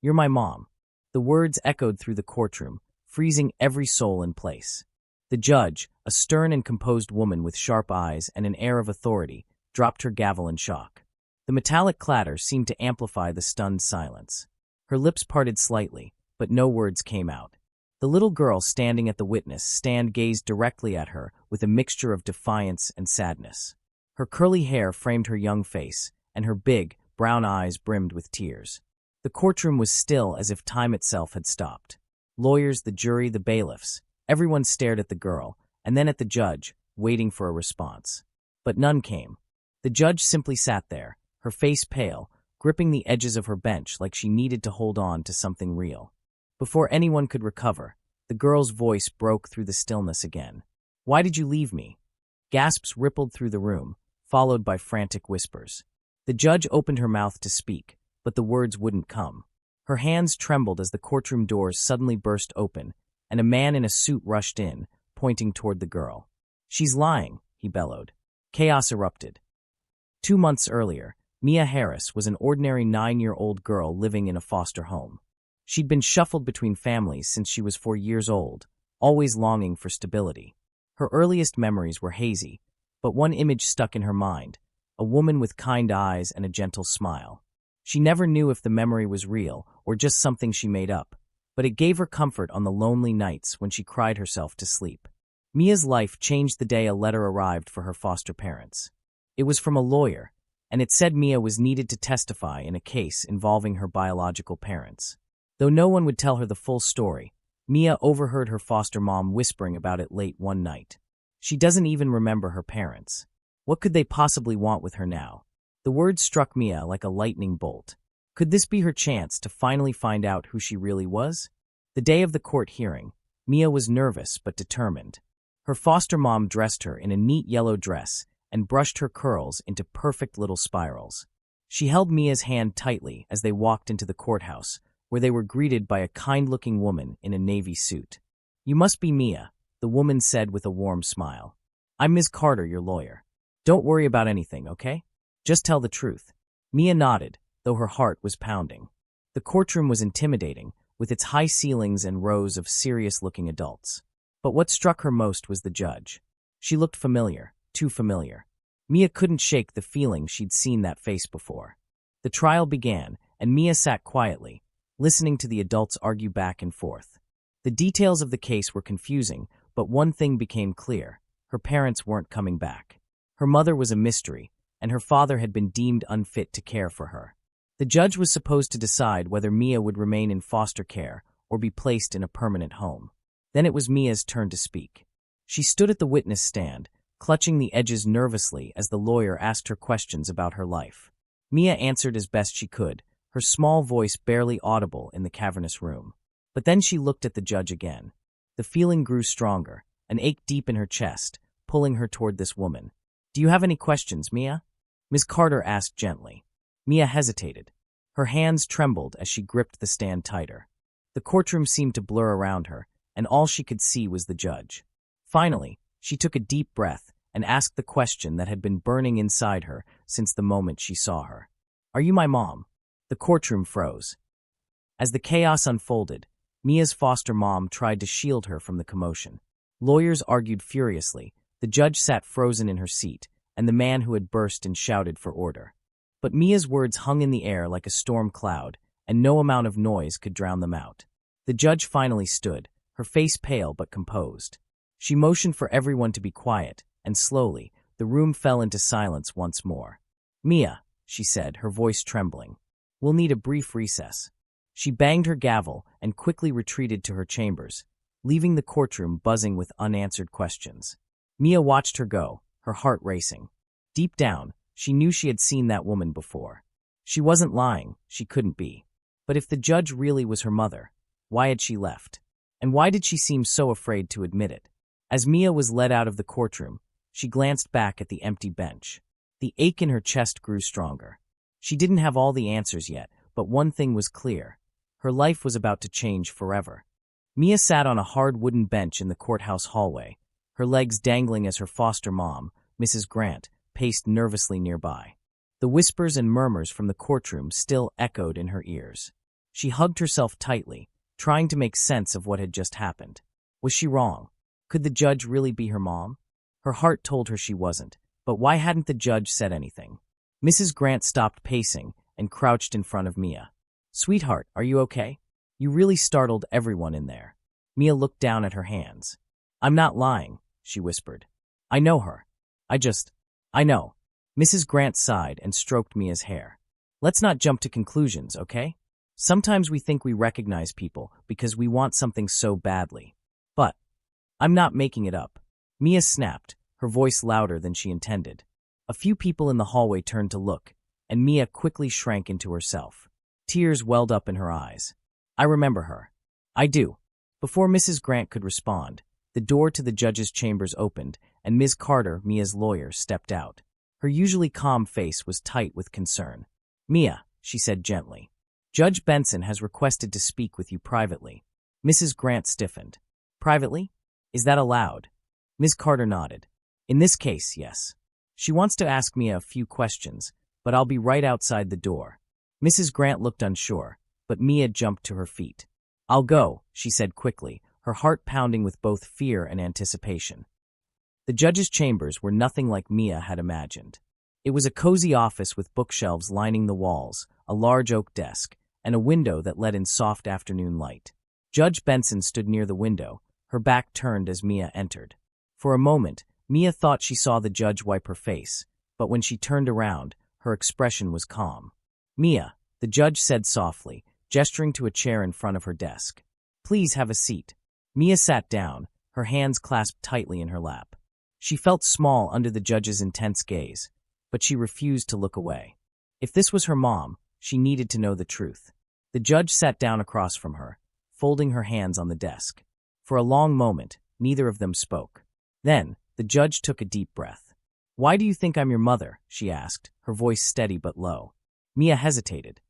You're my mom." The words echoed through the courtroom, freezing every soul in place. The judge, a stern and composed woman with sharp eyes and an air of authority, dropped her gavel in shock. The metallic clatter seemed to amplify the stunned silence. Her lips parted slightly, but no words came out. The little girl standing at the witness stand gazed directly at her with a mixture of defiance and sadness. Her curly hair framed her young face, and her big, brown eyes brimmed with tears. The courtroom was still as if time itself had stopped. Lawyers, the jury, the bailiffs, everyone stared at the girl, and then at the judge, waiting for a response. But none came. The judge simply sat there, her face pale, gripping the edges of her bench like she needed to hold on to something real. Before anyone could recover, the girl's voice broke through the stillness again. "Why did you leave me?" Gasps rippled through the room, followed by frantic whispers. The judge opened her mouth to speak, but the words wouldn't come. Her hands trembled as the courtroom doors suddenly burst open, and a man in a suit rushed in, pointing toward the girl. "She's lying," he bellowed. Chaos erupted. 2 months earlier, Mia Harris was an ordinary 9-year-old girl living in a foster home. She'd been shuffled between families since she was 4 years old, always longing for stability. Her earliest memories were hazy, but one image stuck in her mind, a woman with kind eyes and a gentle smile. She never knew if the memory was real or just something she made up, but it gave her comfort on the lonely nights when she cried herself to sleep. Mia's life changed the day a letter arrived for her foster parents. It was from a lawyer, and it said Mia was needed to testify in a case involving her biological parents. Though no one would tell her the full story, Mia overheard her foster mom whispering about it late one night. She doesn't even remember her parents. What could they possibly want with her now? The words struck Mia like a lightning bolt. Could this be her chance to finally find out who she really was? The day of the court hearing, Mia was nervous but determined. Her foster mom dressed her in a neat yellow dress and brushed her curls into perfect little spirals. She held Mia's hand tightly as they walked into the courthouse, where they were greeted by a kind-looking woman in a navy suit. "You must be Mia," the woman said with a warm smile. "I'm Ms. Carter, your lawyer. Don't worry about anything, okay? Just tell the truth." Mia nodded, though her heart was pounding. The courtroom was intimidating, with its high ceilings and rows of serious-looking adults. But what struck her most was the judge. She looked familiar, too familiar. Mia couldn't shake the feeling she'd seen that face before. The trial began, and Mia sat quietly, listening to the adults argue back and forth. The details of the case were confusing, but one thing became clear: her parents weren't coming back. Her mother was a mystery, and her father had been deemed unfit to care for her. The judge was supposed to decide whether Mia would remain in foster care or be placed in a permanent home. Then it was Mia's turn to speak. She stood at the witness stand, clutching the edges nervously as the lawyer asked her questions about her life. Mia answered as best she could, her small voice barely audible in the cavernous room. But then she looked at the judge again. The feeling grew stronger, an ache deep in her chest, pulling her toward this woman. "Do you have any questions, Mia?" Ms. Carter asked gently. Mia hesitated. Her hands trembled as she gripped the stand tighter. The courtroom seemed to blur around her, and all she could see was the judge. Finally, she took a deep breath and asked the question that had been burning inside her since the moment she saw her. "Are you my mom?" The courtroom froze. As the chaos unfolded, Mia's foster mom tried to shield her from the commotion. Lawyers argued furiously, the judge sat frozen in her seat, and the man who had burst in shouted for order. But Mia's words hung in the air like a storm cloud, and no amount of noise could drown them out. The judge finally stood, her face pale but composed. She motioned for everyone to be quiet, and slowly, the room fell into silence once more. "Mia," she said, her voice trembling, "we'll need a brief recess." She banged her gavel and quickly retreated to her chambers, leaving the courtroom buzzing with unanswered questions. Mia watched her go, her heart racing. Deep down, she knew she had seen that woman before. She wasn't lying, she couldn't be. But if the judge really was her mother, why had she left? And why did she seem so afraid to admit it? As Mia was led out of the courtroom, she glanced back at the empty bench. The ache in her chest grew stronger. She didn't have all the answers yet, but one thing was clear. Her life was about to change forever. Mia sat on a hard wooden bench in the courthouse hallway, her legs dangling as her foster mom, Mrs. Grant, paced nervously nearby. The whispers and murmurs from the courtroom still echoed in her ears. She hugged herself tightly, trying to make sense of what had just happened. Was she wrong? Could the judge really be her mom? Her heart told her she wasn't, but why hadn't the judge said anything? Mrs. Grant stopped pacing and crouched in front of Mia. "Sweetheart, are you okay? You really startled everyone in there." Mia looked down at her hands. "I'm not lying," she whispered. "I know her. I know." Mrs. Grant sighed and stroked Mia's hair. "Let's not jump to conclusions, okay? Sometimes we think we recognize people because we want something so badly. But I'm not making it up." Mia snapped, her voice louder than she intended. A few people in the hallway turned to look, and Mia quickly shrank into herself. Tears welled up in her eyes. "I remember her. I do." Before Mrs. Grant could respond, the door to the judge's chambers opened, and Ms. Carter, Mia's lawyer, stepped out. Her usually calm face was tight with concern. "Mia," she said gently, "Judge Benson has requested to speak with you privately." Mrs. Grant stiffened. "Privately? Is that allowed?" Ms. Carter nodded. "In this case, yes. She wants to ask Mia a few questions, but I'll be right outside the door." Mrs. Grant looked unsure, but Mia jumped to her feet. "I'll go," she said quickly, her heart pounding with both fear and anticipation. The judge's chambers were nothing like Mia had imagined. It was a cozy office with bookshelves lining the walls, a large oak desk, and a window that let in soft afternoon light. Judge Benson stood near the window, her back turned as Mia entered. For a moment, Mia thought she saw the judge wipe her face, but when she turned around, her expression was calm. "Mia," the judge said softly, gesturing to a chair in front of her desk. "Please have a seat." Mia sat down, her hands clasped tightly in her lap. She felt small under the judge's intense gaze, but she refused to look away. If this was her mom, she needed to know the truth. The judge sat down across from her, folding her hands on the desk. For a long moment, neither of them spoke. Then, the judge took a deep breath. "Why do you think I'm your mother?" she asked, her voice steady but low. Mia hesitated.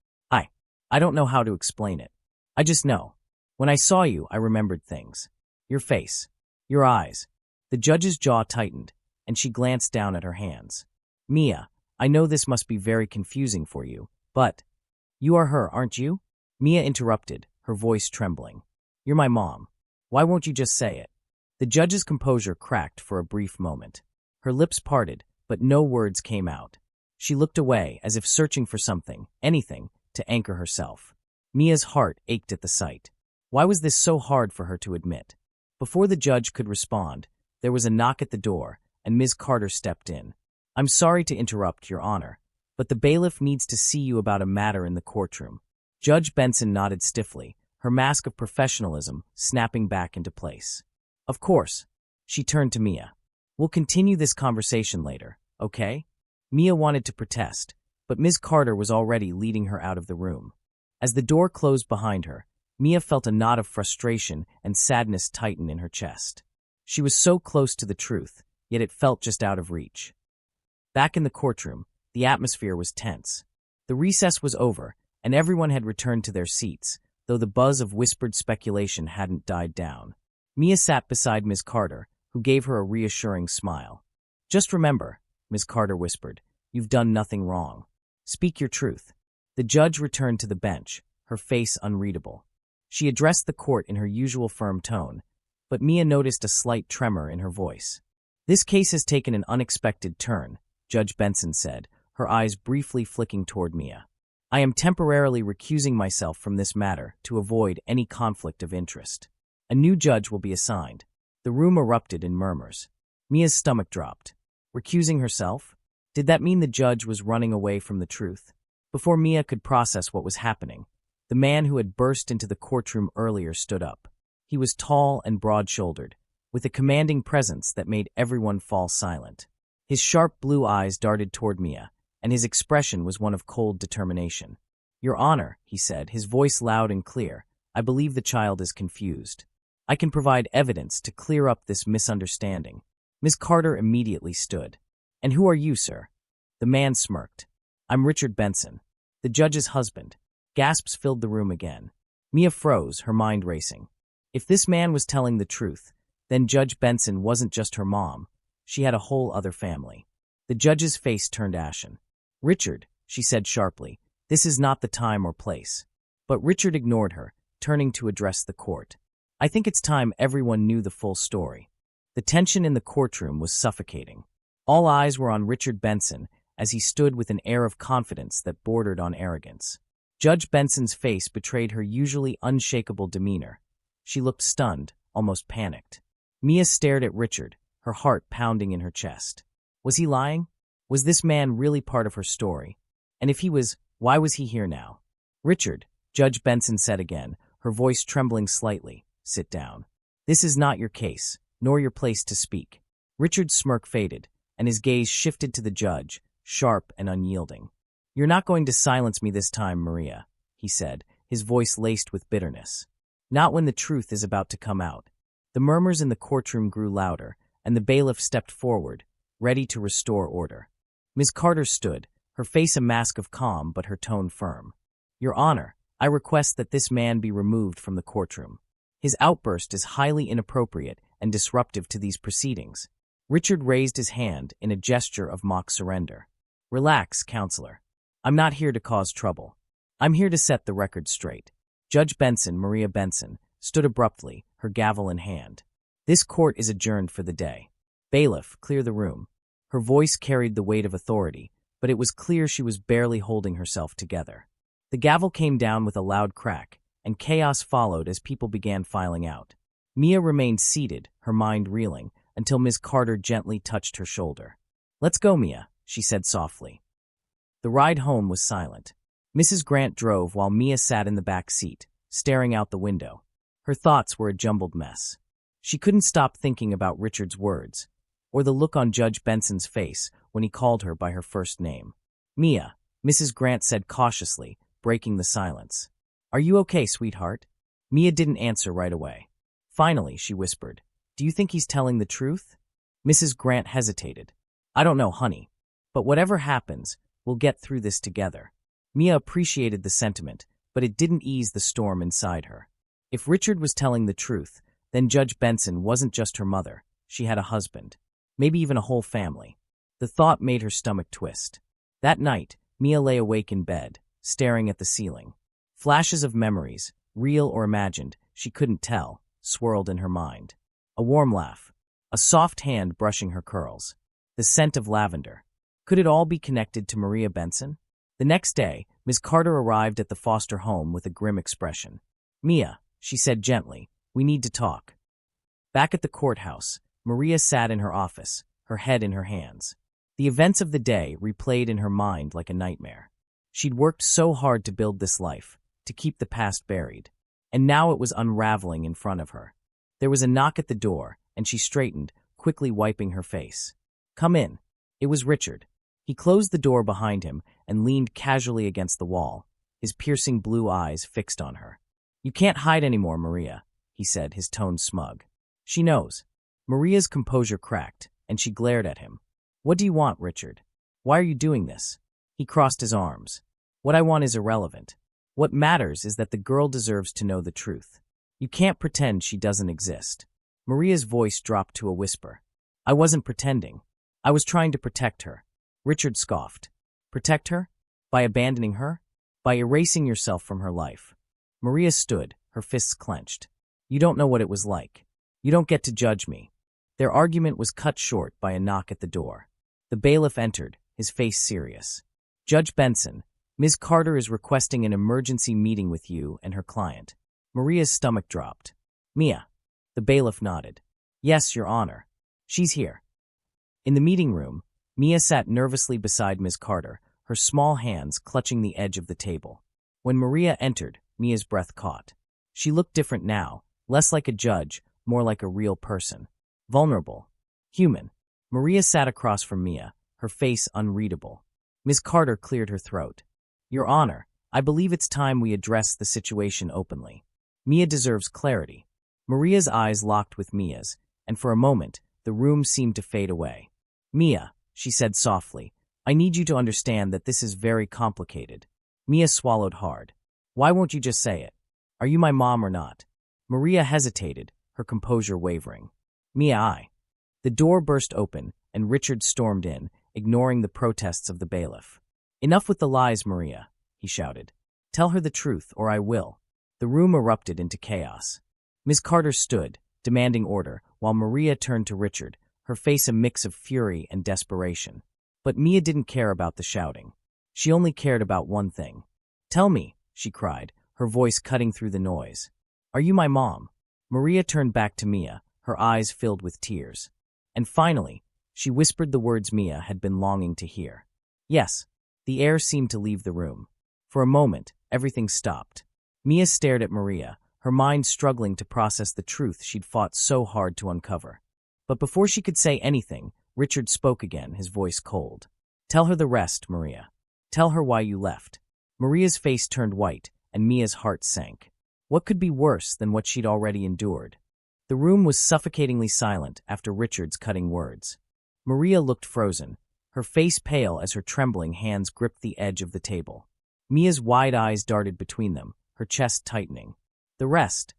I don't know how to explain it. I just know. When I saw you, I remembered things. Your face. Your eyes." The judge's jaw tightened, and she glanced down at her hands. "Mia, I know this must be very confusing for you, but you are her, aren't you?" Mia interrupted, her voice trembling. "You're my mom. Why won't you just say it?" The judge's composure cracked for a brief moment. Her lips parted, but no words came out. She looked away, as if searching for something, anything, to anchor herself. Mia's heart ached at the sight. Why was this so hard for her to admit? Before the judge could respond, there was a knock at the door, and Ms. Carter stepped in. "I'm sorry to interrupt, Your Honor, but the bailiff needs to see you about a matter in the courtroom." Judge Benson nodded stiffly, her mask of professionalism snapping back into place. "Of course." She turned to Mia. "We'll continue this conversation later, okay?" Mia wanted to protest, but Ms. Carter was already leading her out of the room. As the door closed behind her, Mia felt a knot of frustration and sadness tighten in her chest. She was so close to the truth, yet it felt just out of reach. Back in the courtroom, the atmosphere was tense. The recess was over, and everyone had returned to their seats, though the buzz of whispered speculation hadn't died down. Mia sat beside Ms. Carter, who gave her a reassuring smile. "Just remember," Ms. Carter whispered, "you've done nothing wrong. Speak your truth." The judge returned to the bench, her face unreadable. She addressed the court in her usual firm tone, but Mia noticed a slight tremor in her voice. "This case has taken an unexpected turn," Judge Benson said, her eyes briefly flicking toward Mia. "I am temporarily recusing myself from this matter to avoid any conflict of interest. A new judge will be assigned." The room erupted in murmurs. Mia's stomach dropped. Recusing herself? Did that mean the judge was running away from the truth? Before Mia could process what was happening, the man who had burst into the courtroom earlier stood up. He was tall and broad-shouldered, with a commanding presence that made everyone fall silent. His sharp blue eyes darted toward Mia, and his expression was one of cold determination. "Your Honor," he said, his voice loud and clear, "I believe the child is confused. I can provide evidence to clear up this misunderstanding." Ms. Carter immediately stood. "And who are you, sir?" The man smirked. "I'm Richard Benson, the judge's husband." Gasps filled the room again. Mia froze, her mind racing. If this man was telling the truth, then Judge Benson wasn't just her mom. She had a whole other family. The judge's face turned ashen. "Richard," she said sharply, "this is not the time or place." But Richard ignored her, turning to address the court. I think it's time everyone knew the full story. The tension in the courtroom was suffocating. All eyes were on Richard Benson as he stood with an air of confidence that bordered on arrogance. Judge Benson's face betrayed her usually unshakable demeanor. She looked stunned, almost panicked. Mia stared at Richard, her heart pounding in her chest. Was he lying? Was this man really part of her story? And if he was, why was he here now? Richard, Judge Benson said again, her voice trembling slightly, sit down. This is not your case, nor your place to speak. Richard's smirk faded, and his gaze shifted to the judge, sharp and unyielding. You're not going to silence me this time, Maria, he said, his voice laced with bitterness. Not when the truth is about to come out. The murmurs in the courtroom grew louder, and the bailiff stepped forward, ready to restore order. Ms. Carter stood, her face a mask of calm but her tone firm. Your Honor, I request that this man be removed from the courtroom. His outburst is highly inappropriate and disruptive to these proceedings. Richard raised his hand in a gesture of mock surrender. Relax, counselor. I'm not here to cause trouble. I'm here to set the record straight. Judge Benson, Maria Benson, stood abruptly, her gavel in hand. This court is adjourned for the day. Bailiff, clear the room. Her voice carried the weight of authority, but it was clear she was barely holding herself together. The gavel came down with a loud crack, and chaos followed as people began filing out. Mia remained seated, her mind reeling, until Ms. Carter gently touched her shoulder. Let's go, Mia, she said softly. The ride home was silent. Mrs. Grant drove while Mia sat in the back seat, staring out the window. Her thoughts were a jumbled mess. She couldn't stop thinking about Richard's words, or the look on Judge Benson's face when he called her by her first name. Mia, Mrs. Grant said cautiously, breaking the silence. Are you okay, sweetheart? Mia didn't answer right away. Finally, she whispered, do you think he's telling the truth? Mrs. Grant hesitated. I don't know, honey. But whatever happens, we'll get through this together. Mia appreciated the sentiment, but it didn't ease the storm inside her. If Richard was telling the truth, then Judge Benson wasn't just her mother. She had a husband. Maybe even a whole family. The thought made her stomach twist. That night, Mia lay awake in bed, staring at the ceiling. Flashes of memories, real or imagined, she couldn't tell, swirled in her mind. A warm laugh. A soft hand brushing her curls. The scent of lavender. Could it all be connected to Maria Benson? The next day, Ms. Carter arrived at the foster home with a grim expression. Mia, she said gently, we need to talk. Back at the courthouse, Maria sat in her office, her head in her hands. The events of the day replayed in her mind like a nightmare. She'd worked so hard to build this life, to keep the past buried. And now it was unraveling in front of her. There was a knock at the door, and she straightened, quickly wiping her face. Come in. It was Richard. He closed the door behind him and leaned casually against the wall, his piercing blue eyes fixed on her. You can't hide anymore, Maria, he said, his tone smug. She knows. Maria's composure cracked, and she glared at him. What do you want, Richard? Why are you doing this? He crossed his arms. What I want is irrelevant. What matters is that the girl deserves to know the truth. You can't pretend she doesn't exist. Maria's voice dropped to a whisper. I wasn't pretending. I was trying to protect her. Richard scoffed. Protect her? By abandoning her? By erasing yourself from her life? Maria stood, her fists clenched. You don't know what it was like. You don't get to judge me. Their argument was cut short by a knock at the door. The bailiff entered, his face serious. Judge Benson, Ms. Carter is requesting an emergency meeting with you and her client. Maria's stomach dropped. Mia. The bailiff nodded. Yes, Your Honor. She's here. In the meeting room, Mia sat nervously beside Ms. Carter, her small hands clutching the edge of the table. When Maria entered, Mia's breath caught. She looked different now, less like a judge, more like a real person. Vulnerable. Human. Maria sat across from Mia, her face unreadable. Ms. Carter cleared her throat. Your Honor, I believe it's time we address the situation openly. Mia deserves clarity. Maria's eyes locked with Mia's, and for a moment, the room seemed to fade away. Mia, she said softly, I need you to understand that this is very complicated. Mia swallowed hard. Why won't you just say it? Are you my mom or not? Maria hesitated, her composure wavering. Mia, The door burst open, and Richard stormed in, ignoring the protests of the bailiff. Enough with the lies, Maria, he shouted. Tell her the truth, or I will." The room erupted into chaos. Ms. Carter stood, demanding order, while Maria turned to Richard, her face a mix of fury and desperation. But Mia didn't care about the shouting. She only cared about one thing. "Tell me," she cried, her voice cutting through the noise. "Are you my mom?" Maria turned back to Mia, her eyes filled with tears. And finally, she whispered the words Mia had been longing to hear. "Yes." The air seemed to leave the room. For a moment, everything stopped. Mia stared at Maria, her mind struggling to process the truth she'd fought so hard to uncover. But before she could say anything, Richard spoke again, his voice cold. "Tell her the rest, Maria. Tell her why you left." Maria's face turned white, and Mia's heart sank. What could be worse than what she'd already endured? The room was suffocatingly silent after Richard's cutting words. Maria looked frozen, her face pale as her trembling hands gripped the edge of the table. Mia's wide eyes darted between them, her chest tightening. "The rest,"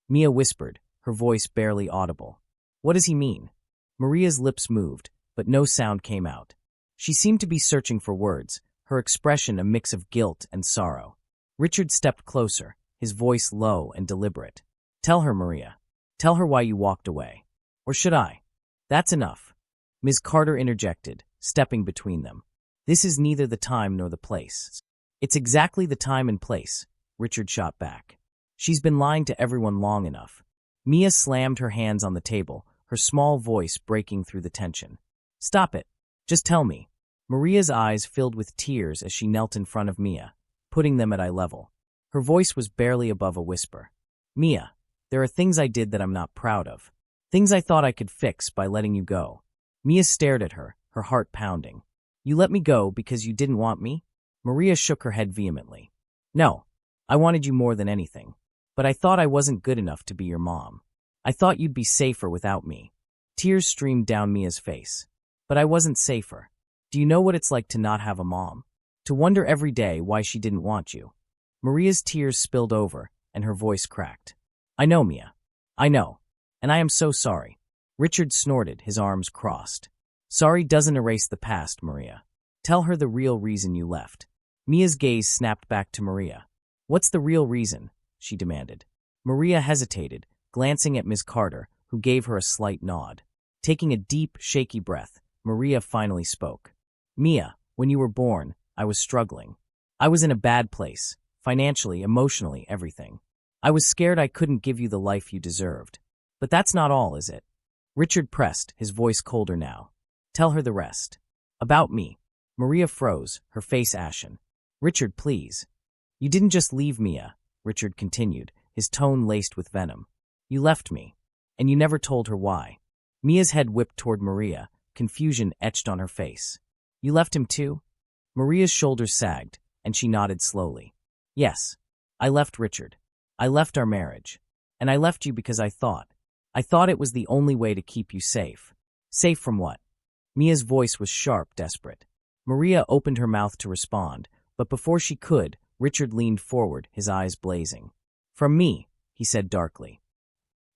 Mia whispered, her voice barely audible. "What does he mean?" Maria's lips moved, but no sound came out. She seemed to be searching for words, her expression a mix of guilt and sorrow. Richard stepped closer, his voice low and deliberate. "Tell her, Maria. Tell her why you walked away. Or should I?" "That's enough," Ms. Carter interjected, stepping between them. "This is neither the time nor the place." "It's exactly the time and place," Richard shot back. "She's been lying to everyone long enough." Mia slammed her hands on the table, her small voice breaking through the tension. "Stop it. Just tell me." Maria's eyes filled with tears as she knelt in front of Mia, putting them at eye level. Her voice was barely above a whisper. "Mia, there are things I did that I'm not proud of. Things I thought I could fix by letting you go." Mia stared at her, her heart pounding. "You let me go because you didn't want me?" Maria shook her head vehemently. "No, I wanted you more than anything. But I thought I wasn't good enough to be your mom. I thought you'd be safer without me." Tears streamed down Mia's face. "But I wasn't safer. Do you know what it's like to not have a mom? To wonder every day why she didn't want you?" Maria's tears spilled over, and her voice cracked. "I know, Mia. I know. And I am so sorry." Richard snorted, his arms crossed. "Sorry doesn't erase the past, Maria. Tell her the real reason you left." Mia's gaze snapped back to Maria. "What's the real reason?" she demanded. Maria hesitated, glancing at Ms. Carter, who gave her a slight nod. Taking a deep, shaky breath, Maria finally spoke. "Mia, when you were born, I was struggling. I was in a bad place, financially, emotionally, everything. I was scared I couldn't give you the life you deserved. But that's not all, is it?" Richard pressed, his voice colder now. "Tell her the rest." "About me." Maria froze, her face ashen. "Richard, please." "You didn't just leave Mia," Richard continued, his tone laced with venom. "You left me. And you never told her why." Mia's head whipped toward Maria, confusion etched on her face. "You left him too?" Maria's shoulders sagged, and she nodded slowly. "Yes. I left Richard. I left our marriage. And I left you because I thought it was the only way to keep you safe." "Safe from what?" Mia's voice was sharp, desperate. Maria opened her mouth to respond, but before she could, Richard leaned forward, his eyes blazing. "From me," he said darkly.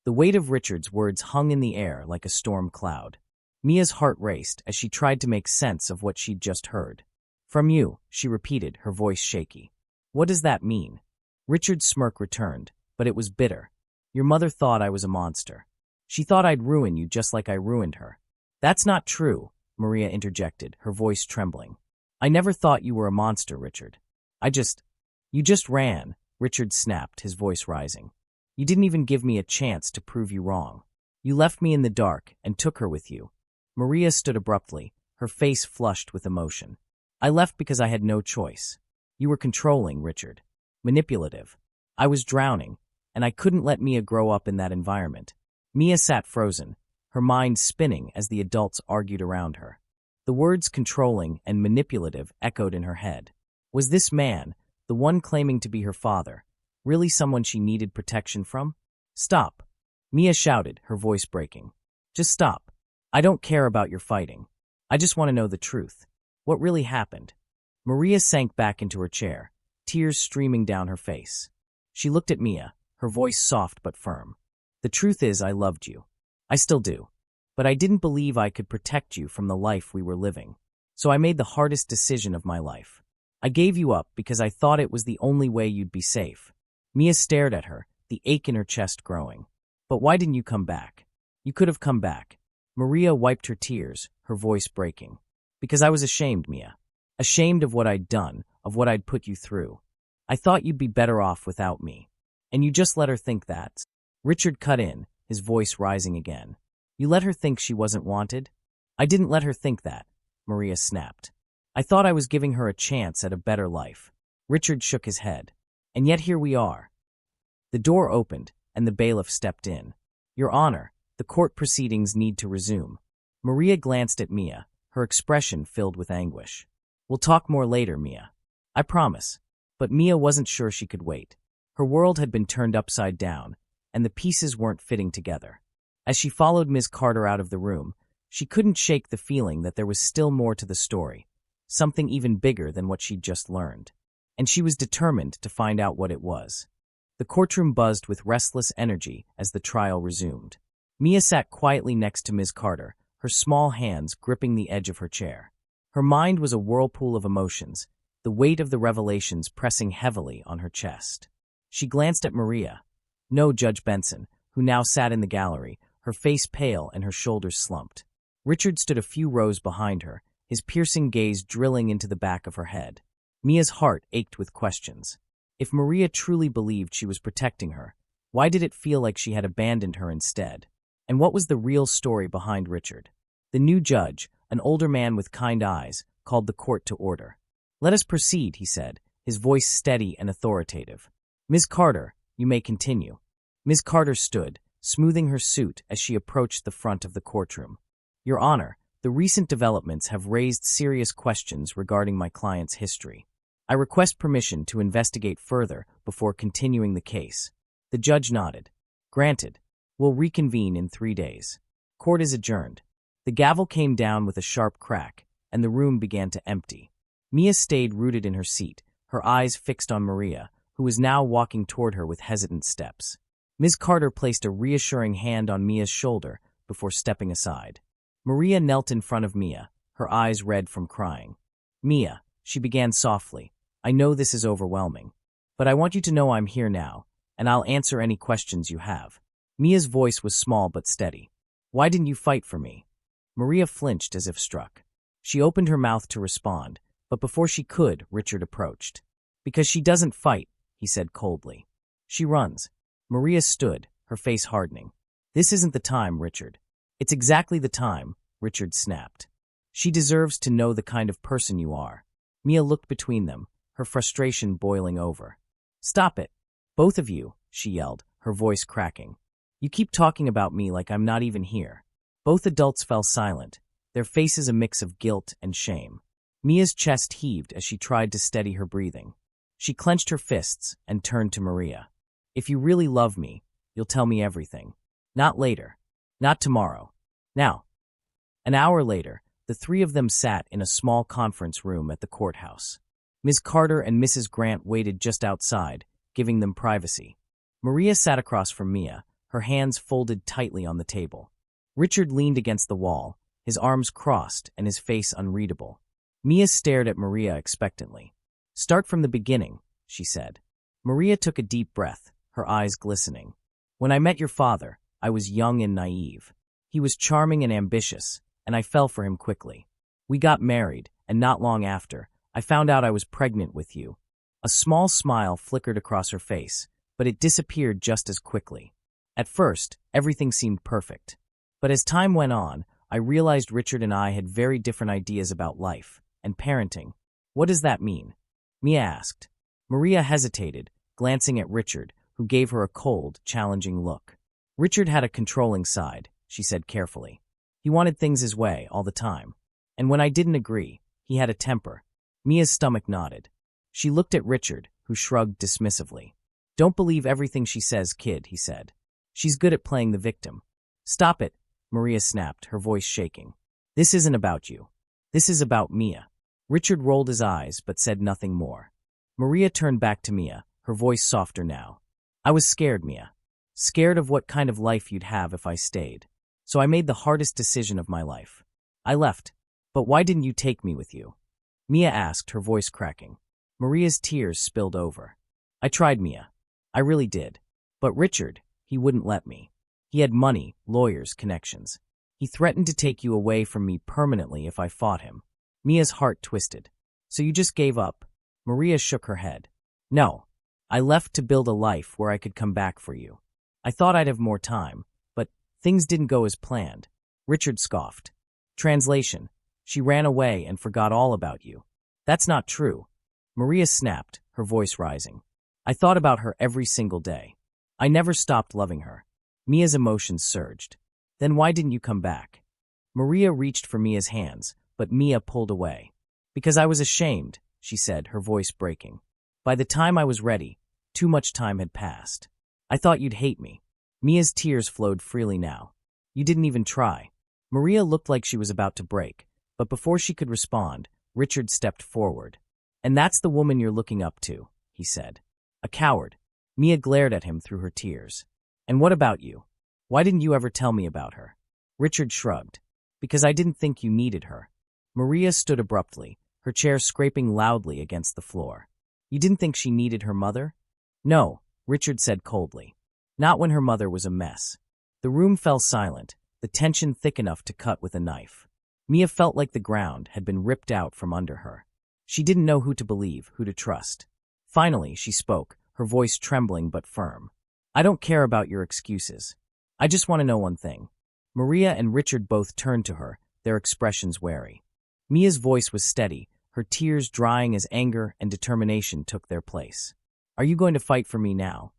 The weight of Richard's words hung in the air like a storm cloud. Mia's heart raced as she tried to make sense of what she'd just heard. "From you," she repeated, her voice shaky. "What does that mean?" Richard's smirk returned, but it was bitter. "Your mother thought I was a monster. She thought I'd ruin you just like I ruined her." "That's not true," Maria interjected, her voice trembling. "I never thought you were a monster, Richard. You just ran," Richard snapped, his voice rising. "You didn't even give me a chance to prove you wrong. You left me in the dark and took her with you." Maria stood abruptly, her face flushed with emotion. "I left because I had no choice. You were controlling, Richard. Manipulative. I was drowning, and I couldn't let Mia grow up in that environment." Mia sat frozen, her mind spinning as the adults argued around her. The words controlling and manipulative echoed in her head. Was this man, the one claiming to be her father, really someone she needed protection from? "Stop," Mia shouted, her voice breaking. "Just stop. I don't care about your fighting. I just want to know the truth. What really happened?" Maria sank back into her chair, tears streaming down her face. She looked at Mia, her voice soft but firm. "The truth is I loved you. I still do. But I didn't believe I could protect you from the life we were living. So I made the hardest decision of my life. I gave you up because I thought it was the only way you'd be safe. Mia stared at her, the ache in her chest growing. But why didn't you come back? You could have come back. Maria wiped her tears, her voice breaking. Because I was ashamed, Mia. Ashamed of what I'd done, of what I'd put you through. I thought you'd be better off without me. And you just let her think that. Richard cut in, his voice rising again. You let her think she wasn't wanted? I didn't let her think that, Maria snapped. I thought I was giving her a chance at a better life. Richard shook his head. And yet here we are. The door opened, and the bailiff stepped in. Your Honor, the court proceedings need to resume. Maria glanced at Mia, her expression filled with anguish. We'll talk more later, Mia. I promise. But Mia wasn't sure she could wait. Her world had been turned upside down, and the pieces weren't fitting together. As she followed Ms. Carter out of the room, she couldn't shake the feeling that there was still more to the story, something even bigger than what she'd just learned. And she was determined to find out what it was. The courtroom buzzed with restless energy as the trial resumed. Mia sat quietly next to Ms. Carter, her small hands gripping the edge of her chair. Her mind was a whirlpool of emotions, the weight of the revelations pressing heavily on her chest. She glanced at Maria. No, Judge Benson, who now sat in the gallery, her face pale and her shoulders slumped. Richard stood a few rows behind her, his piercing gaze drilling into the back of her head. Mia's heart ached with questions. If Maria truly believed she was protecting her, why did it feel like she had abandoned her instead? And what was the real story behind Richard? The new judge, an older man with kind eyes, called the court to order. Let us proceed, he said, his voice steady and authoritative. Ms. Carter, you may continue. Ms. Carter stood, smoothing her suit as she approached the front of the courtroom. Your Honor, the recent developments have raised serious questions regarding my client's history. I request permission to investigate further before continuing the case. The judge nodded. Granted. We'll reconvene in 3 days. Court is adjourned. The gavel came down with a sharp crack, and the room began to empty. Mia stayed rooted in her seat, her eyes fixed on Maria, who was now walking toward her with hesitant steps. Ms. Carter placed a reassuring hand on Mia's shoulder before stepping aside. Maria knelt in front of Mia, her eyes red from crying. Mia, she began softly, I know this is overwhelming, but I want you to know I'm here now, and I'll answer any questions you have. Mia's voice was small but steady. Why didn't you fight for me? Maria flinched as if struck. She opened her mouth to respond, but before she could, Richard approached. Because she doesn't fight, he said coldly. She runs. Maria stood, her face hardening. This isn't the time, Richard. It's exactly the time, Richard snapped. She deserves to know the kind of person you are. Mia looked between them, her frustration boiling over. Stop it. Both of you, she yelled, her voice cracking. You keep talking about me like I'm not even here. Both adults fell silent, their faces a mix of guilt and shame. Mia's chest heaved as she tried to steady her breathing. She clenched her fists and turned to Maria. If you really love me, you'll tell me everything. Not later. Not tomorrow. Now. An hour later, the three of them sat in a small conference room at the courthouse. Ms. Carter and Mrs. Grant waited just outside, giving them privacy. Maria sat across from Mia, her hands folded tightly on the table. Richard leaned against the wall, his arms crossed and his face unreadable. Mia stared at Maria expectantly. Start from the beginning, she said. Maria took a deep breath, her eyes glistening. When I met your father, I was young and naive. He was charming and ambitious, and I fell for him quickly. We got married, and not long after, I found out I was pregnant with you. A small smile flickered across her face, but it disappeared just as quickly. At first, everything seemed perfect. But as time went on, I realized Richard and I had very different ideas about life and parenting. What does that mean? Mia asked. Maria hesitated, glancing at Richard, who gave her a cold, challenging look. Richard had a controlling side, she said carefully. He wanted things his way all the time. And when I didn't agree, he had a temper. Mia's stomach nodded. She looked at Richard, who shrugged dismissively. Don't believe everything she says, kid, he said. She's good at playing the victim. Stop it, Maria snapped, her voice shaking. This isn't about you. This is about Mia. Richard rolled his eyes but said nothing more. Maria turned back to Mia, her voice softer now. I was scared, Mia. Scared of what kind of life you'd have if I stayed. So I made the hardest decision of my life. I left. But why didn't you take me with you? Mia asked, her voice cracking. Maria's tears spilled over. I tried, Mia. I really did. But Richard, he wouldn't let me. He had money, lawyers, connections. He threatened to take you away from me permanently if I fought him. Mia's heart twisted. So you just gave up? Maria shook her head. No. I left to build a life where I could come back for you. I thought I'd have more time, but things didn't go as planned. Richard scoffed. Translation. She ran away and forgot all about you. That's not true. Maria snapped, her voice rising. I thought about her every single day. I never stopped loving her. Mia's emotions surged. Then why didn't you come back? Maria reached for Mia's hands, but Mia pulled away. Because I was ashamed, she said, her voice breaking. By the time I was ready, too much time had passed. I thought you'd hate me. Mia's tears flowed freely now. You didn't even try. Maria looked like she was about to break, but before she could respond, Richard stepped forward. And that's the woman you're looking up to, he said. A coward. Mia glared at him through her tears. And what about you? Why didn't you ever tell me about her? Richard shrugged. Because I didn't think you needed her. Maria stood abruptly, her chair scraping loudly against the floor. You didn't think she needed her mother? No, Richard said coldly. Not when her mother was a mess. The room fell silent, the tension thick enough to cut with a knife. Mia felt like the ground had been ripped out from under her. She didn't know who to believe, who to trust. Finally, she spoke, her voice trembling but firm. I don't care about your excuses. I just want to know one thing. Maria and Richard both turned to her, their expressions wary. Mia's voice was steady, her tears drying as anger and determination took their place. Are you going to fight for me now?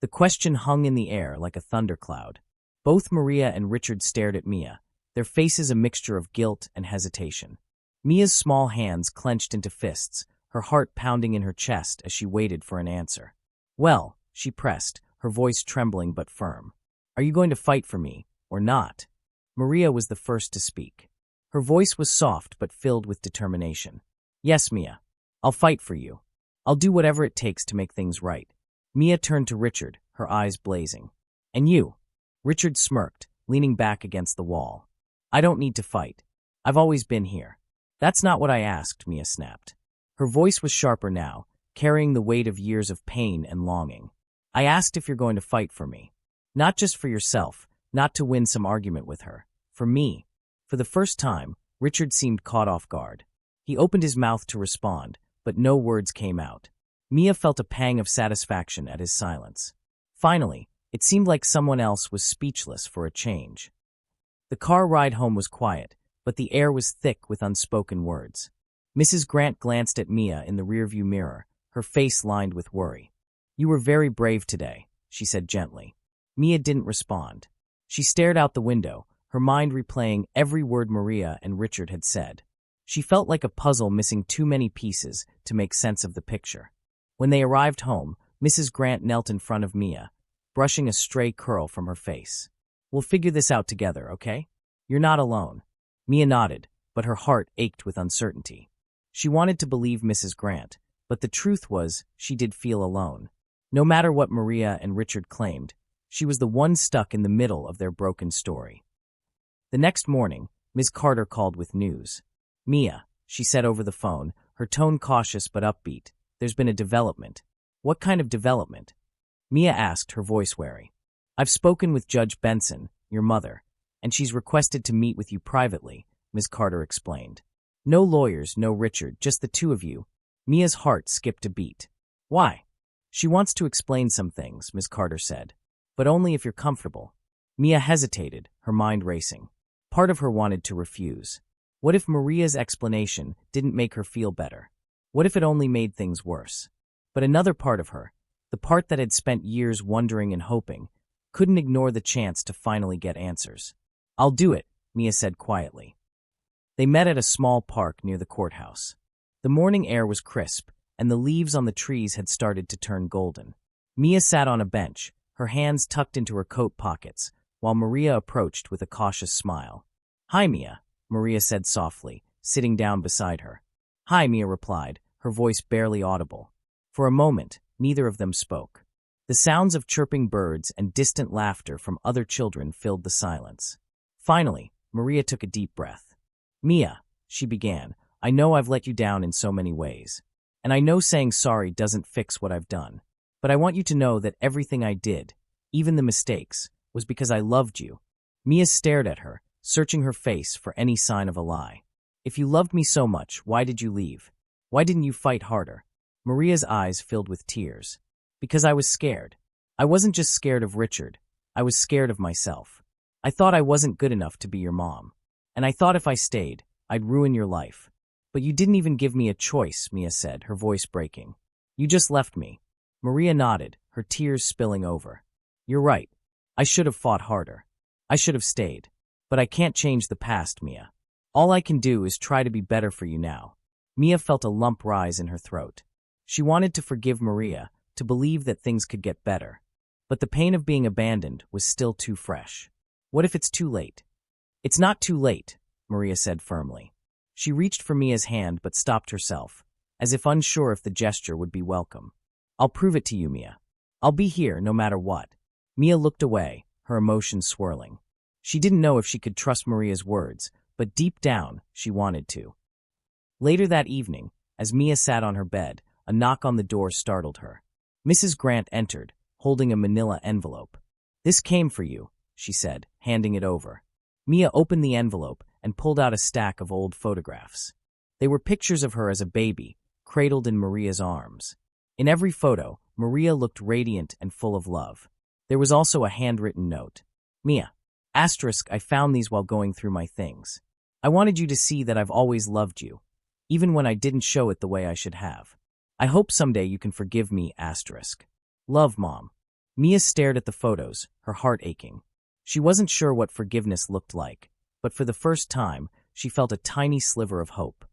The question hung in the air like a thundercloud. Both Maria and Richard stared at Mia, their faces a mixture of guilt and hesitation. Mia's small hands clenched into fists, her heart pounding in her chest as she waited for an answer. Well, she pressed, her voice trembling but firm. Are you going to fight for me, or not? Maria was the first to speak. Her voice was soft but filled with determination. Yes, Mia. I'll fight for you. I'll do whatever it takes to make things right. Mia turned to Richard, her eyes blazing. And you? Richard smirked, leaning back against the wall. I don't need to fight. I've always been here. That's not what I asked, Mia snapped. Her voice was sharper now, carrying the weight of years of pain and longing. I asked if you're going to fight for me. Not just for yourself, not to win some argument with her. For me. For the first time, Richard seemed caught off guard. He opened his mouth to respond, but no words came out. Mia felt a pang of satisfaction at his silence. Finally, it seemed like someone else was speechless for a change. The car ride home was quiet, but the air was thick with unspoken words. Mrs. Grant glanced at Mia in the rearview mirror, her face lined with worry. You were very brave today, she said gently. Mia didn't respond. She stared out the window, her mind replaying every word Maria and Richard had said. She felt like a puzzle missing too many pieces to make sense of the picture. When they arrived home, Mrs. Grant knelt in front of Mia, brushing a stray curl from her face. We'll figure this out together, okay? You're not alone. Mia nodded, but her heart ached with uncertainty. She wanted to believe Mrs. Grant, but the truth was she did feel alone. No matter what Maria and Richard claimed, she was the one stuck in the middle of their broken story. The next morning, Ms. Carter called with news. Mia, she said over the phone, her tone cautious but upbeat, there's been a development. What kind of development? Mia asked, her voice wary. I've spoken with Judge Benson, your mother, and she's requested to meet with you privately, Ms. Carter explained. No lawyers, no Richard, just the two of you. Mia's heart skipped a beat. Why? She wants to explain some things, Ms. Carter said. But only if you're comfortable. Mia hesitated, her mind racing. Part of her wanted to refuse. What if Maria's explanation didn't make her feel better? What if it only made things worse? But another part of her, the part that had spent years wondering and hoping, couldn't ignore the chance to finally get answers. I'll do it, Mia said quietly. They met at a small park near the courthouse. The morning air was crisp, and the leaves on the trees had started to turn golden. Mia sat on a bench, her hands tucked into her coat pockets, while Maria approached with a cautious smile. Hi, Mia, Maria said softly, sitting down beside her. Hi, Mia replied, her voice barely audible. For a moment, neither of them spoke. The sounds of chirping birds and distant laughter from other children filled the silence. Finally, Maria took a deep breath. Mia, she began, I know I've let you down in so many ways. And I know saying sorry doesn't fix what I've done. But I want you to know that everything I did, even the mistakes, was because I loved you." Mia stared at her, searching her face for any sign of a lie. "If you loved me so much, why did you leave? Why didn't you fight harder?" Maria's eyes filled with tears. "Because I was scared. I wasn't just scared of Richard. I was scared of myself. I thought I wasn't good enough to be your mom. And I thought if I stayed, I'd ruin your life. But you didn't even give me a choice," Mia said, her voice breaking. "You just left me." Maria nodded, her tears spilling over. "You're right. I should have fought harder. I should have stayed. But I can't change the past, Mia. All I can do is try to be better for you now." Mia felt a lump rise in her throat. She wanted to forgive Maria, to believe that things could get better. But the pain of being abandoned was still too fresh. What if it's too late? "It's not too late," Maria said firmly. She reached for Mia's hand but stopped herself, as if unsure if the gesture would be welcome. "I'll prove it to you, Mia. I'll be here no matter what." Mia looked away, her emotions swirling. She didn't know if she could trust Maria's words, but deep down, she wanted to. Later that evening, as Mia sat on her bed, a knock on the door startled her. Mrs. Grant entered, holding a manila envelope. "This came for you," she said, handing it over. Mia opened the envelope and pulled out a stack of old photographs. They were pictures of her as a baby, cradled in Maria's arms. In every photo, Maria looked radiant and full of love. There was also a handwritten note. "Mia, *, I found these while going through my things. I wanted you to see that I've always loved you, even when I didn't show it the way I should have. I hope someday you can forgive me, *. Love, Mom." Mia stared at the photos, her heart aching. She wasn't sure what forgiveness looked like, but for the first time, she felt a tiny sliver of hope.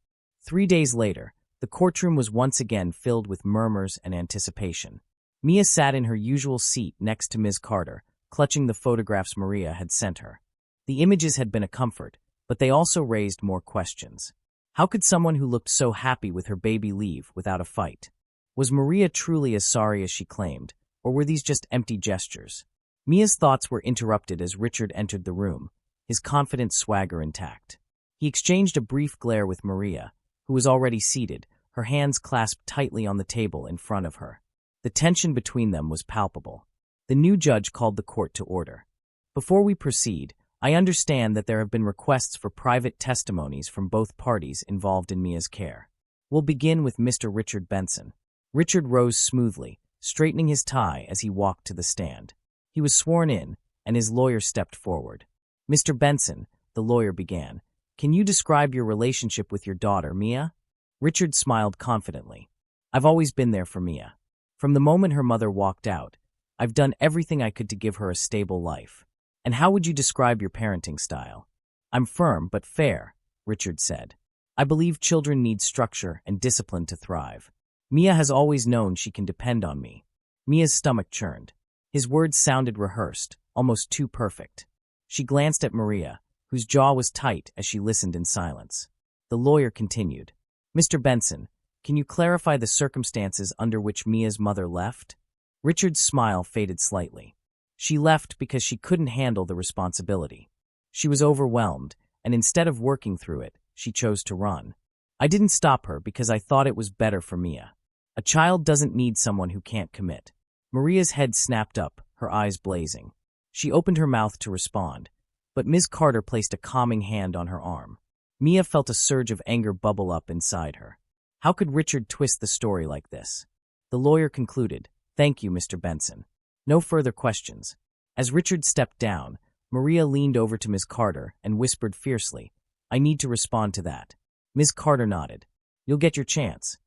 3 days later, the courtroom was once again filled with murmurs and anticipation. Mia sat in her usual seat next to Ms. Carter, clutching the photographs Maria had sent her. The images had been a comfort, but they also raised more questions. How could someone who looked so happy with her baby leave without a fight? Was Maria truly as sorry as she claimed, or were these just empty gestures? Mia's thoughts were interrupted as Richard entered the room, his confident swagger intact. He exchanged a brief glare with Maria, who was already seated, her hands clasped tightly on the table in front of her. The tension between them was palpable. The new judge called the court to order. "Before we proceed, I understand that there have been requests for private testimonies from both parties involved in Mia's care. We'll begin with Mr. Richard Benson." Richard rose smoothly, straightening his tie as he walked to the stand. He was sworn in, and his lawyer stepped forward. "Mr. Benson," the lawyer began, "can you describe your relationship with your daughter, Mia?" Richard smiled confidently. "I've always been there for Mia. From the moment her mother walked out, I've done everything I could to give her a stable life." "And how would you describe your parenting style?" "I'm firm but fair," Richard said. "I believe children need structure and discipline to thrive. Mia has always known she can depend on me." Mia's stomach churned. His words sounded rehearsed, almost too perfect. She glanced at Maria, whose jaw was tight as she listened in silence. The lawyer continued. "Mr. Benson, can you clarify the circumstances under which Mia's mother left?" Richard's smile faded slightly. "She left because she couldn't handle the responsibility. She was overwhelmed, and instead of working through it, she chose to run. I didn't stop her because I thought it was better for Mia. A child doesn't need someone who can't commit." Maria's head snapped up, her eyes blazing. She opened her mouth to respond, but Ms. Carter placed a calming hand on her arm. Mia felt a surge of anger bubble up inside her. How could Richard twist the story like this? The lawyer concluded, "Thank you, Mr. Benson. No further questions." As Richard stepped down, Maria leaned over to Ms. Carter and whispered fiercely, "I need to respond to that." Ms. Carter nodded. "You'll get your chance."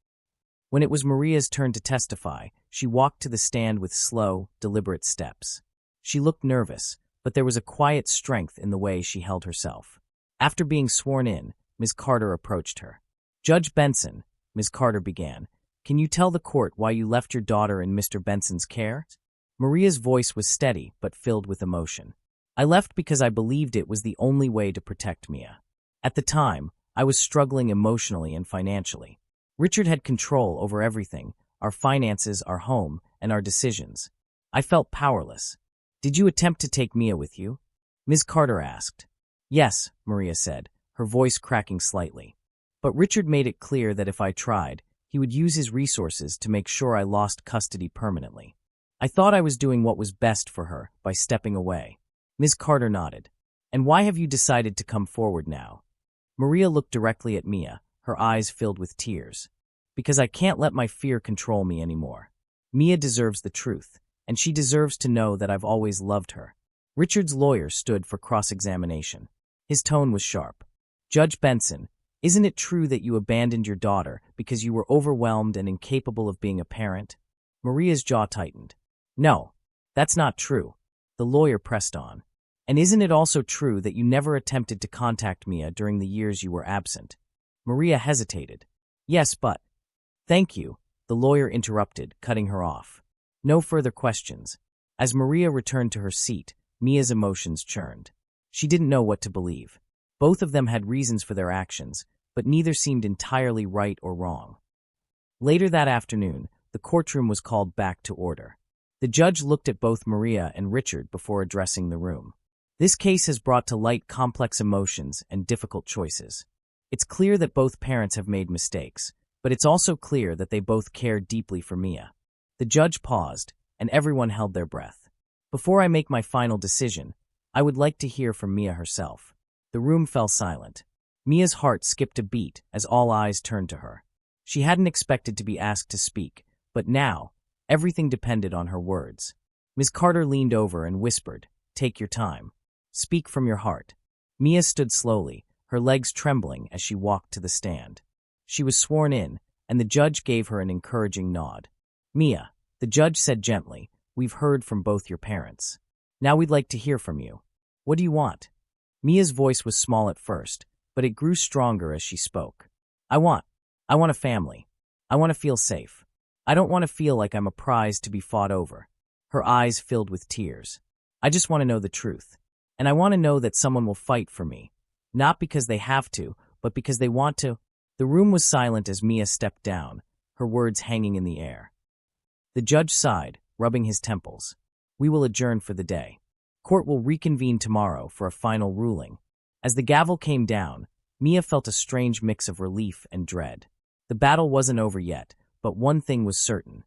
When it was Maria's turn to testify, she walked to the stand with slow, deliberate steps. She looked nervous, but there was a quiet strength in the way she held herself. After being sworn in, Ms. Carter approached her. "Judge Benson," Ms. Carter began, "can you tell the court why you left your daughter in Mr. Benson's care?" Maria's voice was steady but filled with emotion. "I left because I believed it was the only way to protect Mia. At the time, I was struggling emotionally and financially. Richard had control over everything, our finances, our home, and our decisions. I felt powerless. Did you attempt to take Mia with you?" Ms. Carter asked. "Yes," Maria said, her voice cracking slightly. "But Richard made it clear that if I tried, He would use his resources to make sure I lost custody permanently. I thought I was doing what was best for her by stepping away. Ms. Carter nodded. And why have you decided to come forward now? Maria looked directly at Mia, her eyes filled with tears. Because I can't let my fear control me anymore. Mia deserves the truth, and she deserves to know that I've always loved her. Richard's lawyer stood for cross-examination. His tone was sharp. Judge Benson, isn't it true that you abandoned your daughter because you were overwhelmed and incapable of being a parent? Maria's jaw tightened. No, that's not true. The lawyer pressed on. And isn't it also true that you never attempted to contact Mia during the years you were absent? Maria hesitated. Yes, but… Thank you, the lawyer interrupted, cutting her off. No further questions. As Maria returned to her seat, Mia's emotions churned. She didn't know what to believe. Both of them had reasons for their actions, but neither seemed entirely right or wrong. Later that afternoon, the courtroom was called back to order. The judge looked at both Maria and Richard before addressing the room. This case has brought to light complex emotions and difficult choices. It's clear that both parents have made mistakes, but it's also clear that they both care deeply for Mia. The judge paused, and everyone held their breath. Before I make my final decision, I would like to hear from Mia herself. The room fell silent. Mia's heart skipped a beat as all eyes turned to her. She hadn't expected to be asked to speak, but now, everything depended on her words. Ms. Carter leaned over and whispered, "Take your time. Speak from your heart." Mia stood slowly, her legs trembling as she walked to the stand. She was sworn in, and the judge gave her an encouraging nod. "Mia," the judge said gently, "we've heard from both your parents. Now we'd like to hear from you. What do you want?" Mia's voice was small at first, but it grew stronger as she spoke. I want a family. I want to feel safe. I don't want to feel like I'm a prize to be fought over." Her eyes filled with tears. "I just want to know the truth. And I want to know that someone will fight for me. Not because they have to, but because they want to." The room was silent as Mia stepped down, her words hanging in the air. The judge sighed, rubbing his temples. "We will adjourn for the day. Court will reconvene tomorrow for a final ruling." As the gavel came down, Mia felt a strange mix of relief and dread. The battle wasn't over yet, but one thing was certain.